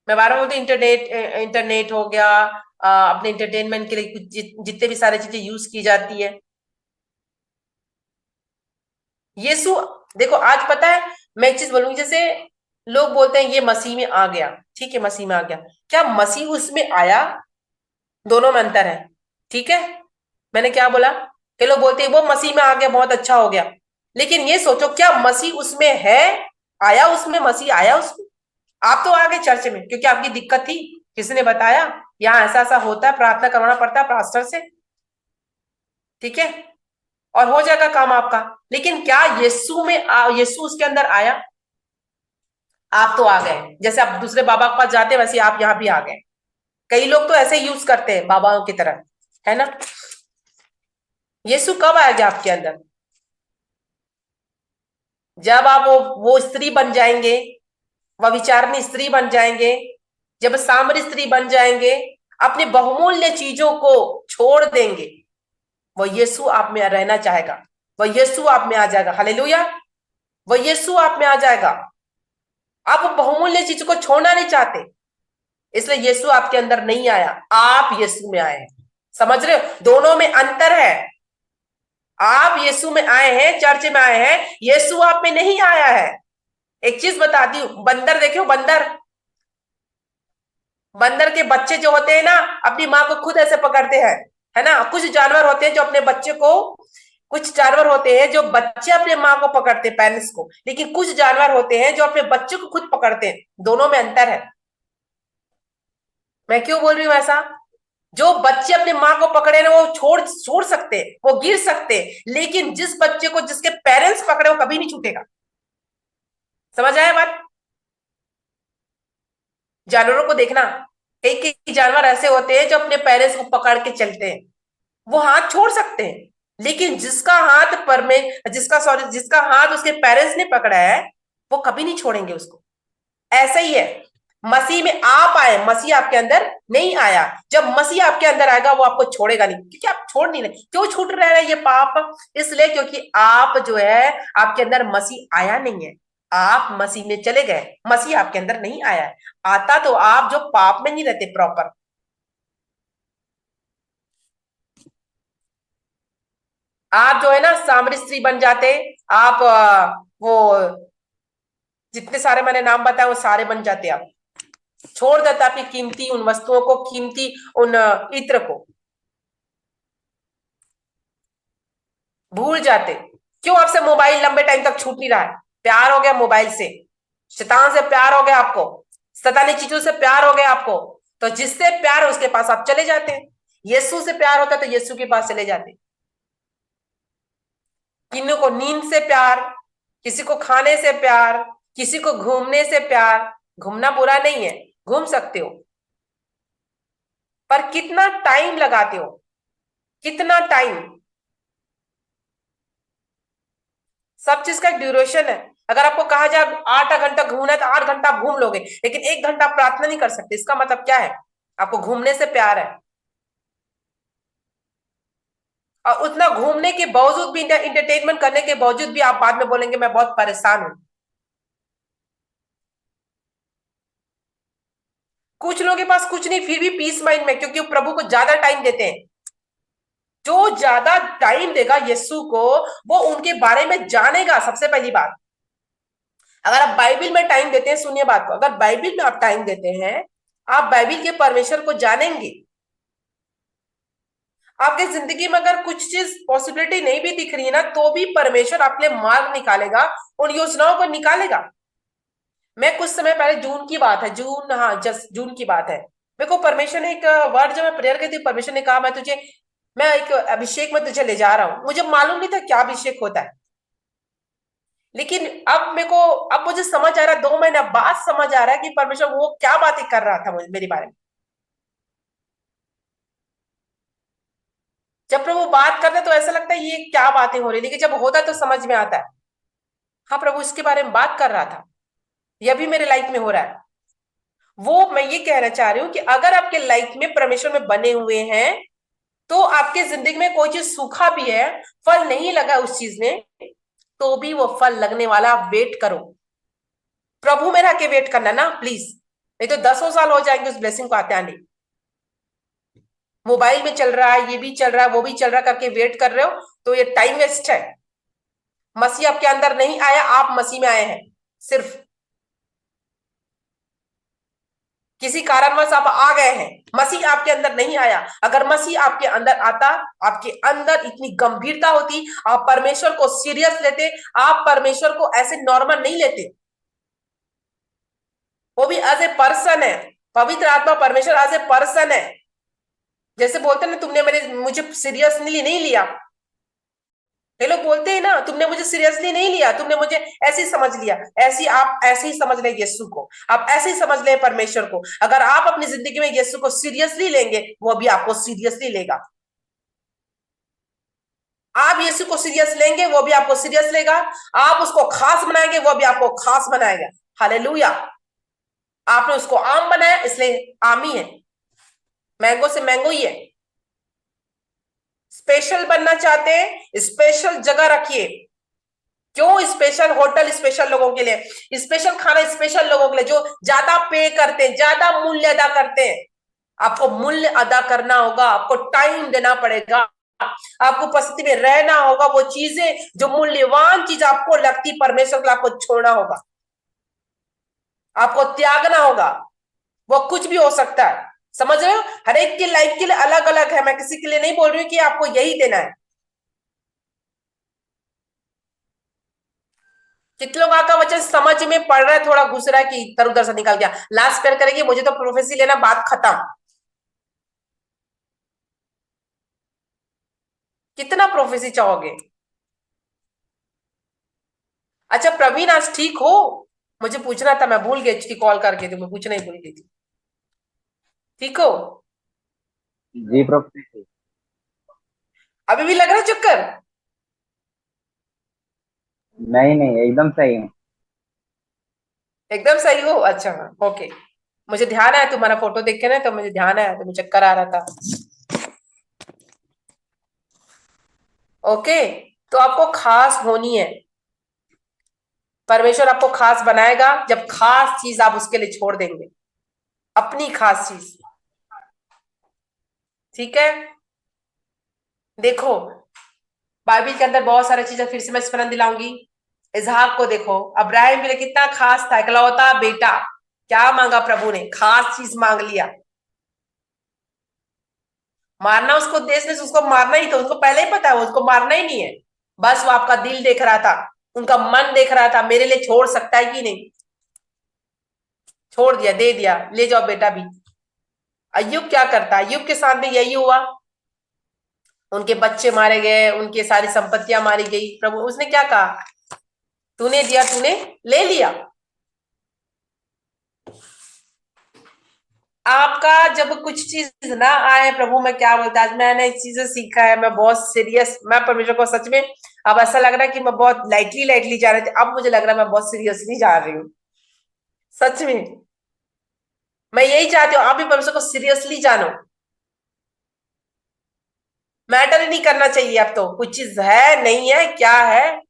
मैं बार बार बोलती, इंटरनेट इंटरनेट हो गया, अपने इंटरटेनमेंट के लिए कुछ जितने भी सारी चीजें यूज की जाती है। यीशु, देखो आज पता है, मैं एक चीज बोलूंगी, जैसे लोग बोलते हैं ये मसीह में आ गया, ठीक है मसीह में आ गया, क्या मसीह उसमें आया? दोनों में अंतर है, ठीक है। मैंने क्या बोला? कि लोग बोलते हैं वो मसीह में आ गया, बहुत अच्छा हो गया, लेकिन ये सोचो क्या मसीह उसमें है? आया उसमें? मसीह आया उसमें? आप तो आ गए चर्च में क्योंकि आपकी दिक्कत थी, किसी ने बताया यहाँ ऐसा ऐसा होता है, प्रार्थना करवाना पड़ता है पास्टर से, ठीक है, और हो जाएगा काम आपका। लेकिन क्या यीशु में यीशु उसके अंदर आया? आप तो आ गए, जैसे आप दूसरे बाबा के पास जाते हैं वैसे आप यहाँ भी आ गए। कई लोग तो ऐसे यूज करते हैं बाबाओं की तरह, है ना। यीशु कब आएगा आपके अंदर? जब आप वो स्त्री बन जाएंगे, वह विचारनी स्त्री बन जाएंगे, जब सामरी स्त्री बन जाएंगे, अपनी बहुमूल्य चीजों को छोड़ देंगे, वह यीशु आप में रहना चाहेगा, वह यीशु आप में आ जाएगा। हालेलुया। वह यीशु आप में आ जाएगा। आप बहुमूल्य चीज को छोड़ना नहीं चाहते, इसलिए यीशु आपके अंदर नहीं आया, आप यीशु में आए हैं। समझ रहे हो, दोनों में अंतर है। आप यीशु में आए हैं, चर्च में आए हैं, यीशु आप में नहीं आया है। एक चीज बताती हूँ, बंदर देखे हो, बंदर, बंदर के बच्चे जो होते हैं ना, अपनी माँ को खुद ऐसे पकड़ते हैं, है ना। कुछ जानवर होते हैं जो अपने बच्चे को, कुछ जानवर होते हैं जो बच्चे अपने माँ को पकड़ते हैं, पेरेंट्स को, लेकिन कुछ जानवर होते हैं जो अपने बच्चे को खुद पकड़ते हैं। दोनों में अंतर है। मैं क्यों बोल रही हूँ ऐसा? जो बच्चे अपने माँ को पकड़े ना, वो छोड़ छोड़ सकते हैं, वो गिर सकते हैं, लेकिन जिस बच्चे को जिसके पेरेंट्स पकड़े, वो कभी नहीं छूटेगा। समझ आया बात? जानवरों को देखना, कई कई जानवर ऐसे होते हैं जो अपने पेरेंट्स को पकड़ के चलते हैं, वो हाथ छोड़ सकते हैं, लेकिन जिसका हाथ पर में, जिसका सॉरी, जिसका हाथ उसके पेरेंट्स ने पकड़ा है, वो कभी नहीं छोड़ेंगे उसको। ऐसा ही है, मसीह में आप आए, मसीह आपके अंदर नहीं आया। जब मसीह आपके अंदर आएगा, वो आपको छोड़ेगा नहीं, क्योंकि आप छोड़ नहीं रहे। क्यों छूट रहे हैं ये पाप? इसलिए क्योंकि आप जो है, आपके अंदर मसीह आया नहीं है, आप मसीह में चले गए, मसीह आपके अंदर नहीं आया है। आता तो आप जो पाप में नहीं रहते प्रॉपर। आप जो है ना सामरी स्त्री बन जाते, आप वो जितने सारे मैंने नाम बताए वो सारे बन जाते आप। छोड़ देते आपकी कीमती उन वस्तुओं को, कीमती उन इत्र को भूल जाते। क्यों आपसे मोबाइल लंबे टाइम तक छूट नहीं रहा है? प्यार हो गया मोबाइल से, शैतान से प्यार हो गया आपको, शैतानी चीजों से प्यार हो गया आपको, तो जिससे प्यार है उसके पास आप चले जाते हैं। यीशु से प्यार होता है तो यीशु के पास चले जाते। किन्हीं को नींद से प्यार, किसी को खाने से प्यार, किसी को घूमने से प्यार। घूमना बुरा नहीं है, घूम सकते हो, पर कितना टाइम लगाते हो, कितना टाइम। सब चीज का एक ड्यूरेशन है। अगर आपको कहा जाए 8 घंटा घूमना है तो 8 घंटा आप घूम लोगे, लेकिन 1 घंटा आप प्रार्थना नहीं कर सकते। इसका मतलब क्या है? आपको घूमने से प्यार है। और उतना घूमने के बावजूद भी, इंटरटेनमेंट करने के बावजूद भी आप बाद में बोलेंगे मैं बहुत परेशान हूं। कुछ लोगों के पास कुछ नहीं, फिर भी पीस माइंड में, क्योंकि वो प्रभु को ज्यादा टाइम देते हैं। जो ज्यादा टाइम देगा यीशु को, वो उनके बारे में जानेगा। सबसे पहली बात, अगर आप बाइबल में टाइम देते हैं, सुनिए बात को, अगर बाइबल में आप टाइम देते हैं, आप बाइबल के परमेश्वर को जानेंगे। आपकी जिंदगी में अगर कुछ चीज पॉसिबिलिटी नहीं भी दिख रही है ना, तो भी परमेश्वर आपके लिए मार्ग निकालेगा, उन योजनाओं को निकालेगा। मैं कुछ समय पहले, जून की बात है, जून, हाँ जस्ट जून की बात है, मेरे को परमेश्वर ने एक वर्ड, जब मैं प्रेयर की थी, परमेश्वर ने कहा मैं एक अभिषेक में तुझे ले जा रहा हूं। मुझे मालूम नहीं था क्या अभिषेक होता है, लेकिन अब मेरे को, अब मुझे समझ आ रहा है, 2 महीने बाद समझ आ रहा है कि परमेश्वर वो क्या बातें कर रहा था मुझे, मेरे बारे में। जब प्रभु बात करते तो ऐसा लगता है ये क्या बातें हो रही, लेकिन जब होता है तो समझ में आता है, हाँ प्रभु इसके बारे में बात कर रहा था, यह भी मेरे लाइफ में हो रहा है। वो मैं ये कहना चाह रही हूँ कि अगर आपके लाइफ में परमेश्वर में बने हुए हैं, तो आपके जिंदगी में कोई चीज सूखा भी है, फल नहीं लगा उस चीज ने, तो भी वो फल लगने वाला, आप वेट करो। प्रभु में रह के वेट करना ना प्लीज, नहीं तो 10 साल हो जाएंगे उस ब्लेसिंग को आते आने। मोबाइल में चल रहा है, ये भी चल रहा है, वो भी चल रहा है करके वेट कर रहे हो, तो ये टाइम वेस्ट है। मसीह आपके अंदर नहीं आया, आप मसीह में आए हैं। सिर्फ किसी कारणवश आप आ गए हैं, मसीह आपके अंदर नहीं आया। अगर मसीह आपके अंदर आता, आपके अंदर इतनी गंभीरता होती, आप परमेश्वर को सीरियस लेते, आप परमेश्वर को ऐसे नॉर्मल नहीं लेते। वो भी एज ए पर्सन है, पवित्र आत्मा परमेश्वर एज ए पर्सन है। जैसे बोलते ना, तुमने मेरे मुझे सीरियसली नहीं लिया। ये लोग बोलते हैं ना, तुमने मुझे सीरियसली नहीं लिया, तुमने मुझे ऐसे ही समझ लिया। ऐसी आप ऐसे ही समझ ले यीशु को, आप ऐसे ही समझ ले परमेश्वर को। अगर आप अपनी जिंदगी में यीशु को सीरियसली लेंगे, वो भी आपको सीरियसली लेगा। आप यीशु को सीरियस लेंगे, वो भी आपको सीरियस लेगा। आप उसको खास बनाएंगे, वो भी आपको खास बनाएगा। हालेलुया। आपने उसको आम बनाया, इसलिए आम ही है, मैंगो से मैंगो ही है। स्पेशल बनना चाहते हैं, स्पेशल जगह रखिए। क्यों? स्पेशल होटल स्पेशल लोगों के लिए, स्पेशल खाना स्पेशल लोगों के लिए, जो ज्यादा पे करते हैं, ज्यादा मूल्य अदा करते हैं। आपको मूल्य अदा करना होगा, आपको टाइम देना पड़ेगा, आपको उपस्थिति में रहना होगा। वो चीजें जो मूल्यवान चीज आपको लगती परमेश्वर के लिए, आपको छोड़ना होगा, आपको त्यागना होगा। वो कुछ भी हो सकता है, समझ रहे हो? हर एक की लाइफ के लिए अलग अलग है। मैं किसी के लिए नहीं बोल रही हूँ कि आपको यही देना है। कितने लोग का वचन समझ में पड़ रहा है, थोड़ा घुस रहा है कि इधर उधर से निकल गया, लास्ट पेयर करेंगे, मुझे तो प्रोफेसी लेना, बात खत्म। कितना प्रोफेसी चाहोगे? अच्छा प्रवीण, आज ठीक हो? मुझे पूछना था, मैं भूल गई थी, कॉल करके तो मैं पूछना ही भूल गई थी। ठीक हो? जी प्रोफेसर। अभी भी लग रहा है चक्कर? नहीं नहीं, एकदम सही हूँ। एकदम सही हो? अच्छा, ओके। मुझे ध्यान आया तुम्हारा फोटो देख के ना, तो मुझे ध्यान आया, तो मुझे चक्कर आ रहा था। ओके। तो आपको खास होनी है, परमेश्वर आपको खास बनाएगा जब खास चीज आप उसके लिए छोड़ देंगे, अपनी खास चीज। ठीक है? देखो, बाइबल के अंदर बहुत सारी चीजें फिर से मैं स्मरण दिलाऊंगी। इसहाक को देखो, अब्राहम के लिए कितना खास था, इकलौता बेटा। क्या मांगा प्रभु ने? खास चीज मांग लिया। मारना उसको उद्देश्य नहीं, उसको मारना ही था, उसको पहले ही पता है उसको मारना ही नहीं है। बस वो आपका दिल देख रहा था, उनका मन देख रहा था, मेरे लिए छोड़ सकता है कि नहीं। छोड़ दिया, दे दिया, ले जाओ बेटा भी। अय्यूब क्या करता? अय्यूब के साथ भी यही हुआ। उनके बच्चे मारे गए, उनकी सारी संपत्तियां मारी गई। प्रभु उसने क्या कहा? तूने दिया, तूने ले लिया। आपका जब कुछ चीज ना आए, प्रभु मैं क्या बोलता, आज मैंने इस चीजें सीखा है, मैं बहुत सीरियस, मैं परमेश्वर को सच में, अब ऐसा लग रहा है कि मैं बहुत लाइटली लाइटली जा रही थी, अब मुझे लग रहा है मैं बहुत सीरियसली जा रही हूँ। सच में मैं यही चाहती हूँ, आप भी परमेश्वर को सीरियसली जानो। मैटर ही नहीं करना चाहिए अब तो, कुछ चीज है नहीं है क्या है।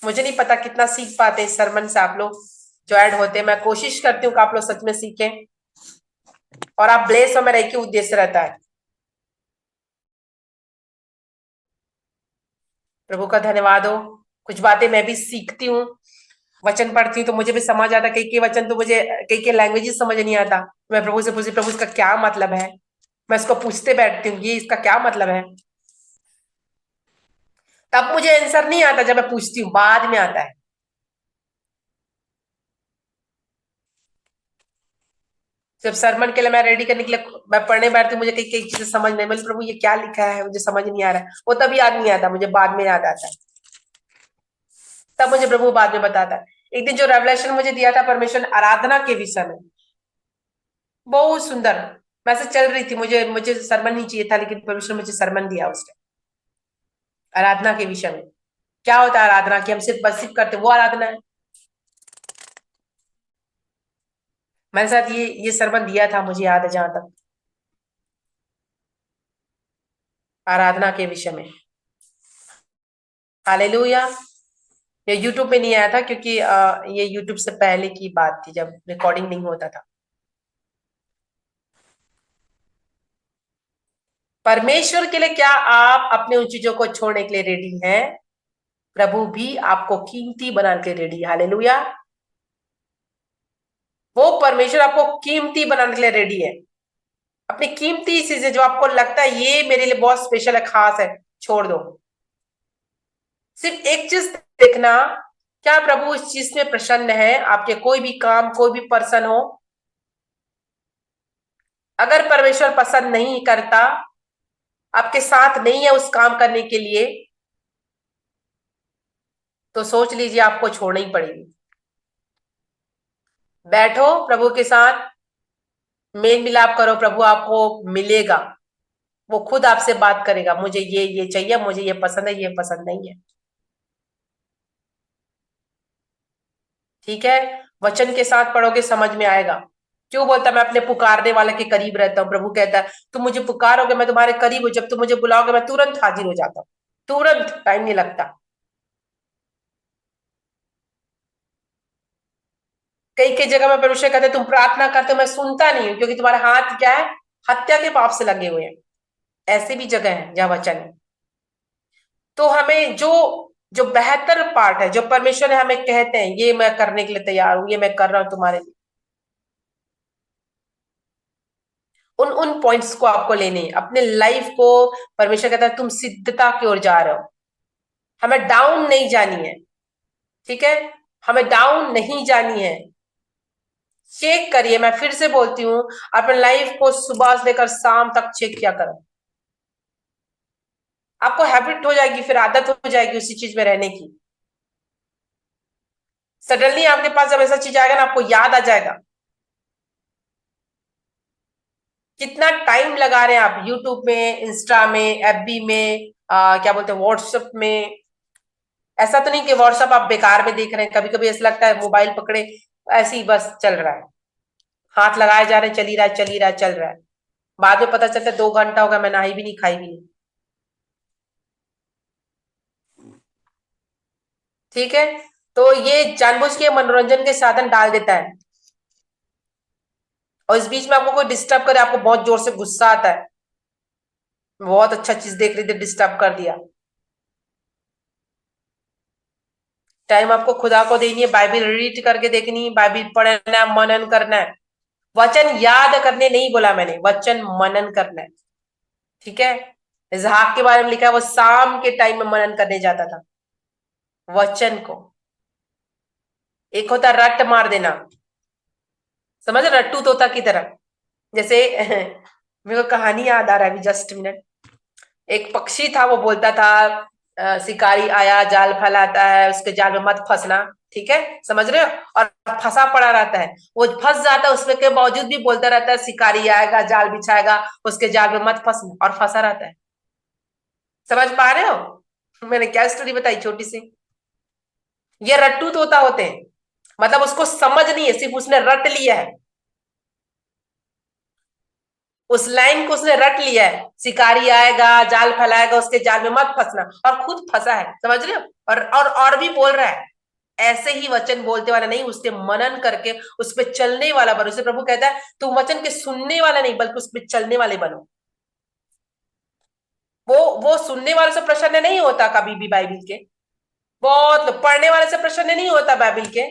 मुझे नहीं पता कितना सीख पाते हैं इस सरमन से आप लोग जो ऐड होते हैं। मैं कोशिश करती हूँ कि आप लोग सच में सीखें, और आप ब्लेस हो, मेरा एक ही उद्देश्य रहता है। प्रभु का धन्यवाद हो। कुछ बातें मैं भी सीखती हूँ, वचन पढ़ती हूँ तो मुझे भी समझ आता। कई कई वचन तो मुझे, कई कई लैंग्वेजेस समझ नहीं आता। मैं प्रभु से पूछती, प्रभु इसका क्या मतलब है। मैं इसको पूछते बैठती हूँ, ये इसका क्या मतलब है। तब मुझे आंसर नहीं आता जब मैं पूछती हूँ, बाद में आता है। जब सरमन के लिए मैं रेडी करने के लिए मैं पढ़ने बैठती हूँ, मुझे कई कई चीजें समझ नहीं, मतलब प्रभु ये क्या लिखा है, मुझे समझ नहीं आ रहा है, वो तभी याद नहीं आता, मुझे बाद में याद आता है। तब मुझे प्रभु बाद में बताता है। एक दिन जो रेवलेशन मुझे दिया था परमेश्वर ने आराधना के विषय में, बहुत सुंदर। मैं से चल रही थी, मुझे मुझे सरमन नहीं चाहिए था, लेकिन परमेश्वर ने मुझे सरमन दिया उसने आराधना के विषय में। क्या होता है आराधना की? हम सिर्फ बस सिर्फ करते, वो आराधना है। मेरे साथ ये सरमन दिया था, मुझे याद है जहां तक, आराधना के विषय में। हालेलुया। ये यूट्यूब पे नहीं आया था, क्योंकि ये यूट्यूब से पहले की बात थी जब रिकॉर्डिंग नहीं होता था। परमेश्वर के लिए क्या आप अपने उन चीजों को छोड़ने के लिए रेडी हैं? प्रभु भी आपको कीमती बनाने के लिए रेडी है। हालेलुया। वो परमेश्वर आपको कीमती बनाने के लिए रेडी है। अपनी कीमती चीजें जो आपको लगता है ये मेरे लिए बहुत स्पेशल है, खास है, छोड़ दो। सिर्फ एक चीज देखना, क्या प्रभु इस चीज में प्रसन्न है? आपके कोई भी काम, कोई भी पर्सन हो, अगर परमेश्वर पसंद नहीं करता, आपके साथ नहीं है उस काम करने के लिए, तो सोच लीजिए आपको छोड़नी ही पड़ेगी। बैठो प्रभु के साथ, मेल मिलाप करो, प्रभु आपको मिलेगा। वो खुद आपसे बात करेगा, मुझे ये चाहिए, मुझे ये पसंद है, ये पसंद नहीं है। ठीक है। वचन के साथ पढ़ोगे समझ में आएगा। क्यों बोलता मैं अपने पुकारने वाले के करीब रहता हूँ? प्रभु कहता है तुम मुझे पुकारोगे, मैं तुम्हारे करीब हूँ, जब तुम मुझे बुलाओगे मैं तुरंत हाजिर हो जाता हूँ। तुरंत, टाइम नहीं लगता। कई कई जगह में परमेश्वर कहते तुम प्रार्थना करते हो, मैं सुनता नहीं हूँ, क्योंकि तुम्हारे हाथ क्या है? हत्या के पाप से लगे हुए हैं। ऐसे भी जगह है जहाँ वचन है। तो हमें जो जो बेहतर पार्ट है, जो परमेश्वर ने हमें कहते हैं, ये मैं करने के लिए तैयार हूं, ये मैं कर रहा हूं तुम्हारे लिए, उन उन पॉइंट्स को आपको लेने हैं। अपने लाइफ को, परमेश्वर कहता है तुम सिद्धता की ओर जा रहे हो। हमें डाउन नहीं जानी है। ठीक है। हमें डाउन नहीं जानी है। चेक करिए, मैं फिर से बोलती हूँ, अपने लाइफ को सुबह से लेकर शाम तक चेक किया करो। आपको हैबिट हो जाएगी, फिर आदत हो जाएगी उसी चीज में रहने की। सडनली आपके पास जब ऐसा चीज आएगा ना, आपको याद आ जाएगा। कितना टाइम लगा रहे हैं आप यूट्यूब में, इंस्टा में, एफबी में, क्या बोलते हैं, व्हाट्सएप में। ऐसा तो नहीं कि व्हाट्सएप आप बेकार में देख रहे हैं, कभी कभी ऐसा लगता है मोबाइल पकड़े ऐसे ही बस चल रहा है, हाथ लगाए जा रहे हैं, चल ही रहा है, चल ही रहा है, चल रहा है। बाद में पता चलता है 2 घंटा होगा, मैं नहाई भी नहीं, खाई भी नहीं। ठीक है। तो ये जानबूझ के मनोरंजन के साधन डाल देता है, और इस बीच में आपको कोई डिस्टर्ब करे, आपको बहुत जोर से गुस्सा आता है, बहुत अच्छा चीज देख रही थी, डिस्टर्ब कर दिया। टाइम आपको खुदा को देनी है, बाइबल रीड करके देखनी है, बाइबल पढ़ना है, मनन करना है। वचन याद करने नहीं बोला मैंने, वचन मनन करना है। ठीक है। इसहाक के बारे में लिखा है वो शाम के टाइम में मनन करने जाता था वचन को। एक होता रट मार देना, समझ रहे, रट्टू तोता की तरह। जैसे मेरे को कहानी याद आ रहा है अभी, जस्ट मिनट। एक पक्षी था, वो बोलता था शिकारी आया जाल फैलाता है, उसके जाल में मत फंसना। ठीक है, समझ रहे हो। और फंसा पड़ा रहता है, वो फंस जाता है, उसमें के बावजूद भी बोलता रहता है शिकारी आएगा जाल बिछाएगा, उसके जाल में मत फंसना, और फंसा रहता है। समझ पा रहे हो मैंने क्या स्टोरी बताई छोटी सी। ये रट्टू तोता होते हैं, मतलब उसको समझ नहीं है, सिर्फ उसने रट लिया है, उस लाइन को उसने रट लिया है, शिकारी आएगा जाल फैलाएगा उसके जाल में मत फंसना, और खुद फंसा है। समझ रहे हो। और भी बोल रहा है। ऐसे ही वचन बोलते वाला नहीं, उसके मनन करके उस पर चलने वाला बनो। उसे प्रभु कहता है तुम वचन के सुनने वाला नहीं बल्कि उस पर चलने वाले बनो। वो सुनने वाले से प्रसन्न नहीं होता कभी भी बाइबिल के। बहुत लोग पढ़ने वाले से प्रसन्न नहीं होता बाइबिल के।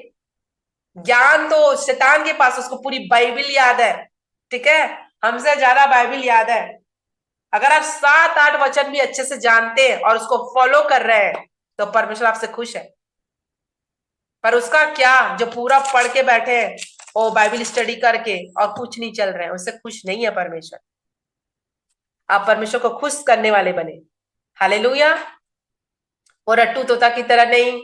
ज्ञान तो शैतान के पास, उसको पूरी बाइबिल याद है। ठीक है, हमसे ज्यादा बाइबिल याद है। अगर आप 7-8 वचन भी अच्छे से जानते हैं और उसको फॉलो कर रहे हैं तो परमेश्वर आपसे खुश है। पर उसका क्या, जो पूरा पढ़ के बैठे हैं वो बाइबल स्टडी करके और कुछ नहीं चल रहे हैं, उससे खुश नहीं है परमेश्वर। आप परमेश्वर को खुश करने वाले बने। हालेलुया। वो रट्टू तोता की तरह नहीं,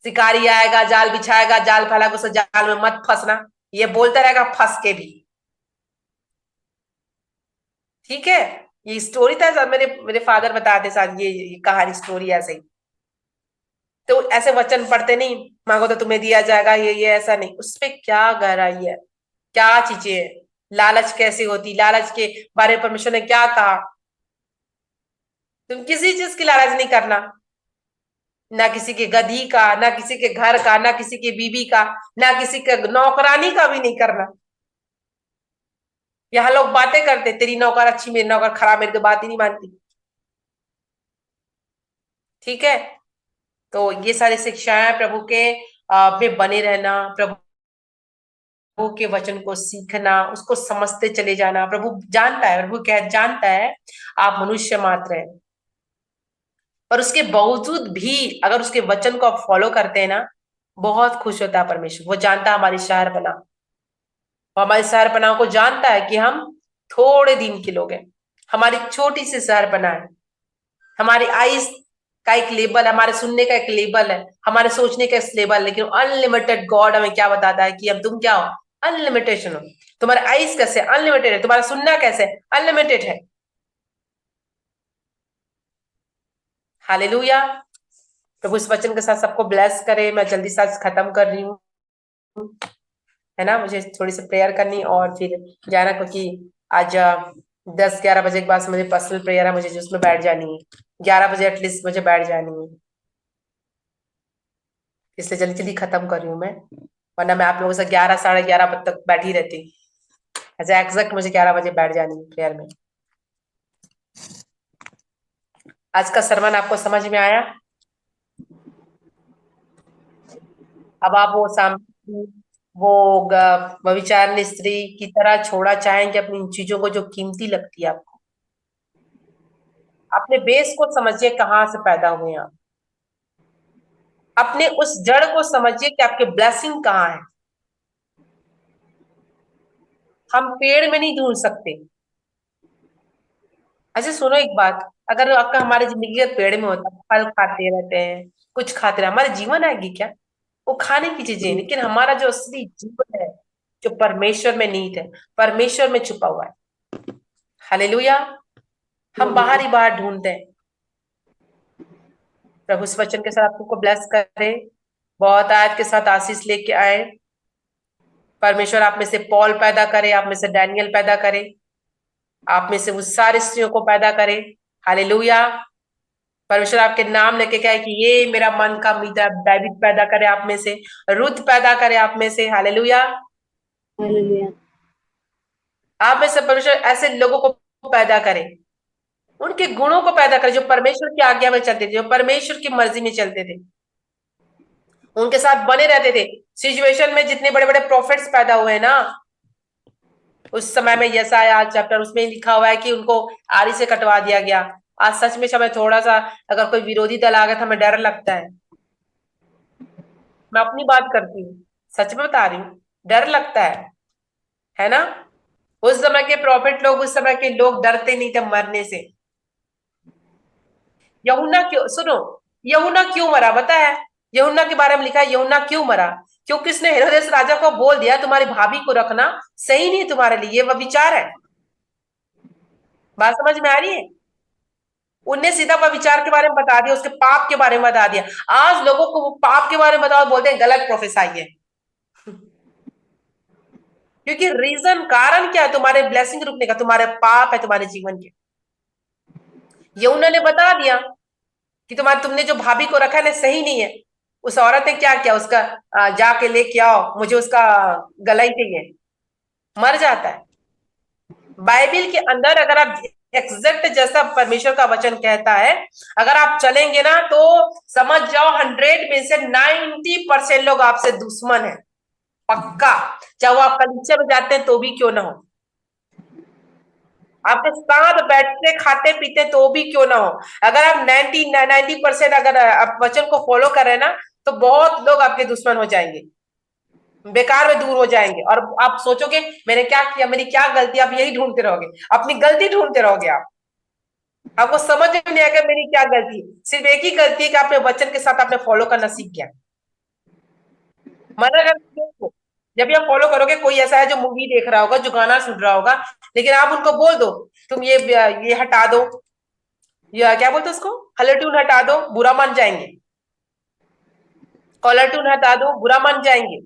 शिकारी आएगा जाल बिछाएगा जाल फैलाएगा उस जाल में मत फंसना, ये बोलता रहेगा फंस के भी। ठीक है। ये स्टोरी था, मेरे मेरे फादर बताते साथ, ये कहानी स्टोरी ऐसे ही। तो ऐसे वचन पढ़ते नहीं, मांगो तो तुम्हें दिया जाएगा, ये ऐसा नहीं, उसपे क्या गहराई है, क्या चीजें हैं, लालच कैसे होती, लालच के बारे में परमेश्वर ने क्या कहा। तुम किसी चीज की लालच नहीं करना, ना किसी के गधी का, ना किसी के घर का, ना किसी की बीबी का, ना किसी के नौकरानी का भी नहीं करना। यहाँ लोग बातें करते तेरी नौकर अच्छी मेरी नौकर खराब, मेरी तो बात ही नहीं मानती। ठीक है। तो ये सारी शिक्षाएं प्रभु के में बने रहना, प्रभु के वचन को सीखना, उसको समझते चले जाना। प्रभु जानता है, प्रभु कह जानता है आप मनुष्य मात्र है, पर उसके बावजूद भी अगर उसके वचन को आप फॉलो करते हैं ना, बहुत खुश होता है परमेश्वर। वो जानता है हमारी शहर बना, वो हमारी शहर पनाह को जानता है कि हम थोड़े दिन के लोग हैं। हमारी छोटी सी शहर पनाह है, हमारी आइस का एक लेबल, हमारे सुनने का एक लेबल है, हमारे सोचने का एक लेबल। लेकिन अनलिमिटेड गॉड हमें क्या बताता है कि अब तुम क्या हो, अनलिमिटेशन हो। तुम्हारे आइस कैसे अनलिमिटेड है, तुम्हारा सुनना कैसे अनलिमिटेड है। हालेलुया। प्रभु इस वचन के साथ सबको ब्लेस करे। मैं जल्दी से आज खत्म कर रही हूँ, है ना, मुझे थोड़ी सी प्रेयर करनी और फिर जाना, क्योंकि आज 10-11 बजे के बाद मुझे पर्सनल प्रेयर है, मुझे जिसमें बैठ जानी है। 11 बजे एटलीस्ट मुझे बैठ जानी है, इसलिए जल्दी जल्दी खत्म कर रही हूँ मैं। वरना मैं आप लोगों से 11-11:30 बजे तक बैठी रहती। ऐसे एग्जैक्ट मुझे 11 बजे बैठ जानी है प्रेयर में। आज का सरमन आपको समझ में आया। अब आप वो सामने वो व्यभिचारिणी स्त्री की तरह छोड़ा चाहेंगे अपनी इन चीजों को जो कीमती लगती है आपको। अपने बेस को समझिए, कहाँ से पैदा हुए आप। अपने उस जड़ को समझिए कि आपके ब्लेसिंग कहाँ है। हम पेड़ में नहीं ढूंढ सकते। अच्छा सुनो एक बात, अगर आपका हमारी जिंदगी का पेड़ में होता, फल खाते रहते हैं, कुछ खाते रहे, हमारे जीवन आएगी क्या। वो खाने की चीजें हैं, लेकिन हमारा जो असली जीवन है, जो परमेश्वर में नीत है, परमेश्वर में छुपा हुआ है। हालेलुया। हम बाहर ही बाहर ढूंढते हैं। प्रभु इस वचन के साथ आपको ब्लेस करे, बहुत आयत के साथ आशीष लेके आए। परमेश्वर आप में से पॉल पैदा करे, आप में से डैनियल पैदा करे, आप में से उस सारे स्त्रियों को पैदा करे। हालेलुया। परमेश्वर आपके नाम लेके क्या है कि ये मेरा मन का मीता डेविड पैदा करे आप में से, रुत पैदा करे आप में से। हालेलुया। हालेलुया। आप में से परमेश्वर ऐसे लोगों को पैदा करे, उनके गुणों को पैदा करे जो परमेश्वर की आज्ञा में चलते थे, जो परमेश्वर की मर्जी में चलते थे। उनके साथ बने रहते थे। सिचुएशन में जितने बड़े बड़े प्रॉफिट्स पैदा हुए ना उस समय में, यशायाह चैप्टर उसमें लिखा हुआ है कि उनको आरी से कटवा दिया गया। आज सच में समय थोड़ा सा, अगर कोई विरोधी दल आ गया तो हमें डर लगता है। मैं अपनी बात करती हूँ, सच में बता रही हूँ, डर लगता है ना। उस समय के प्रॉफिट लोग, उस समय के लोग डरते नहीं थे मरने से। यहुन्ना क्यों, सुनो, यहुन्ना क्यों मरा पता है? यहुन्ना के बारे में लिखा है, यहुन्ना क्यों मरा? क्योंकि उसने हेरोदेस राजा को बोल दिया तुम्हारी भाभी को रखना सही नहीं तुम्हारे लिए, वह विचार है। बात समझ में आ रही है? उनने सीधा वह विचार के बारे में बता दिया, उसके पाप के बारे में बता दिया। आज लोगों को वो पाप के बारे में बताओ, बोलते हैं गलत प्रोफेसाई है। क्योंकि रीजन, कारण क्या है तुम्हारे ब्लेसिंग रुकने का? तुम्हारे पाप है तुम्हारे जीवन के। ये उन्होंने बता दिया कि तुम्हारे, तुमने जो भाभी को रखा है ना सही नहीं है। उस औरत ने क्या किया, उसका जाके लेके आओ, मुझे उसका गला ही चाहिए, मर जाता है। बाइबिल के अंदर अगर आप एग्जैक्ट जैसा परमेश्वर का वचन कहता है, अगर आप चलेंगे ना तो समझ जाओ 100 में से 90% लोग आपसे दुश्मन है, पक्का। चाहे वो आप कलीसिया में जाते हैं तो भी क्यों ना हो, आपके साथ बैठते खाते पीते तो भी क्यों ना हो। अगर आप 90% अगर आप वचन को फॉलो कर रहे हैं ना, तो बहुत लोग आपके दुश्मन हो जाएंगे, बेकार में दूर हो जाएंगे। और आप सोचोगे मैंने क्या किया, मेरी क्या गलती, आप यही ढूंढते रहोगे, अपनी गलती ढूंढते रहोगे आप। आपको समझ में नहीं आएगा मेरी क्या गलती है। सिर्फ एक ही गलती है कि आपने वचन के साथ आपने फॉलो करना सीख गया। मना कर, जब भी आप फॉलो करोगे, कोई ऐसा है जो मूवी देख रहा होगा, जो गाना सुन रहा होगा, लेकिन आप उनको बोल दो तुम ये हटा दो, या क्या बोलते उसको, कलर ट्यून हटा दो, बुरा मान जाएंगे। कलर ट्यून हटा दो, बुरा मान जाएंगे।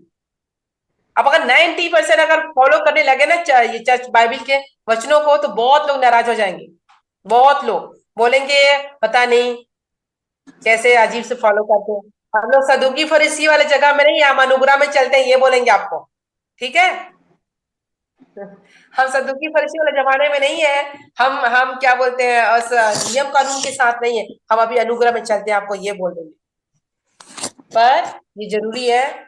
अब अगर 90% अगर फॉलो करने लगे ना ये चर्च बाइबल के वचनों को, तो बहुत लोग नाराज हो जाएंगे। बहुत लोग बोलेंगे पता नहीं कैसे अजीब से फॉलो करते हैं। हम लोग सदुकी फरीसी वाले जगह में नहीं, हम अनुग्रह में चलते हैं, ये बोलेंगे आपको। ठीक है। हम सदुकी फरीसी वाले जमाने में नहीं है। हम क्या बोलते हैं, उस नियम कानून के साथ नहीं है, हम अभी अनुग्रह में चलते हैं, आपको ये बोल देंगे। पर ये जरूरी है,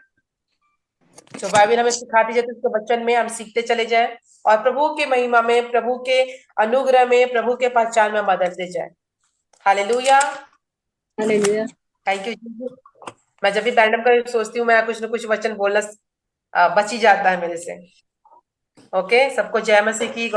जो बाइबल हमें सिखाती जाती है उसके वचन में हम सीखते चले जाएं, और प्रभु की महिमा में, प्रभु के अनुग्रह में, प्रभु के पहचान में बदलते जाए। Hallelujah. Hallelujah. Thank you Jesus. मैं जब भी रैंडम कर सोचती हूँ, मैं कुछ ना कुछ वचन बोलना बच ही जाता है मेरे से। ओके, सबको जय मसीह की।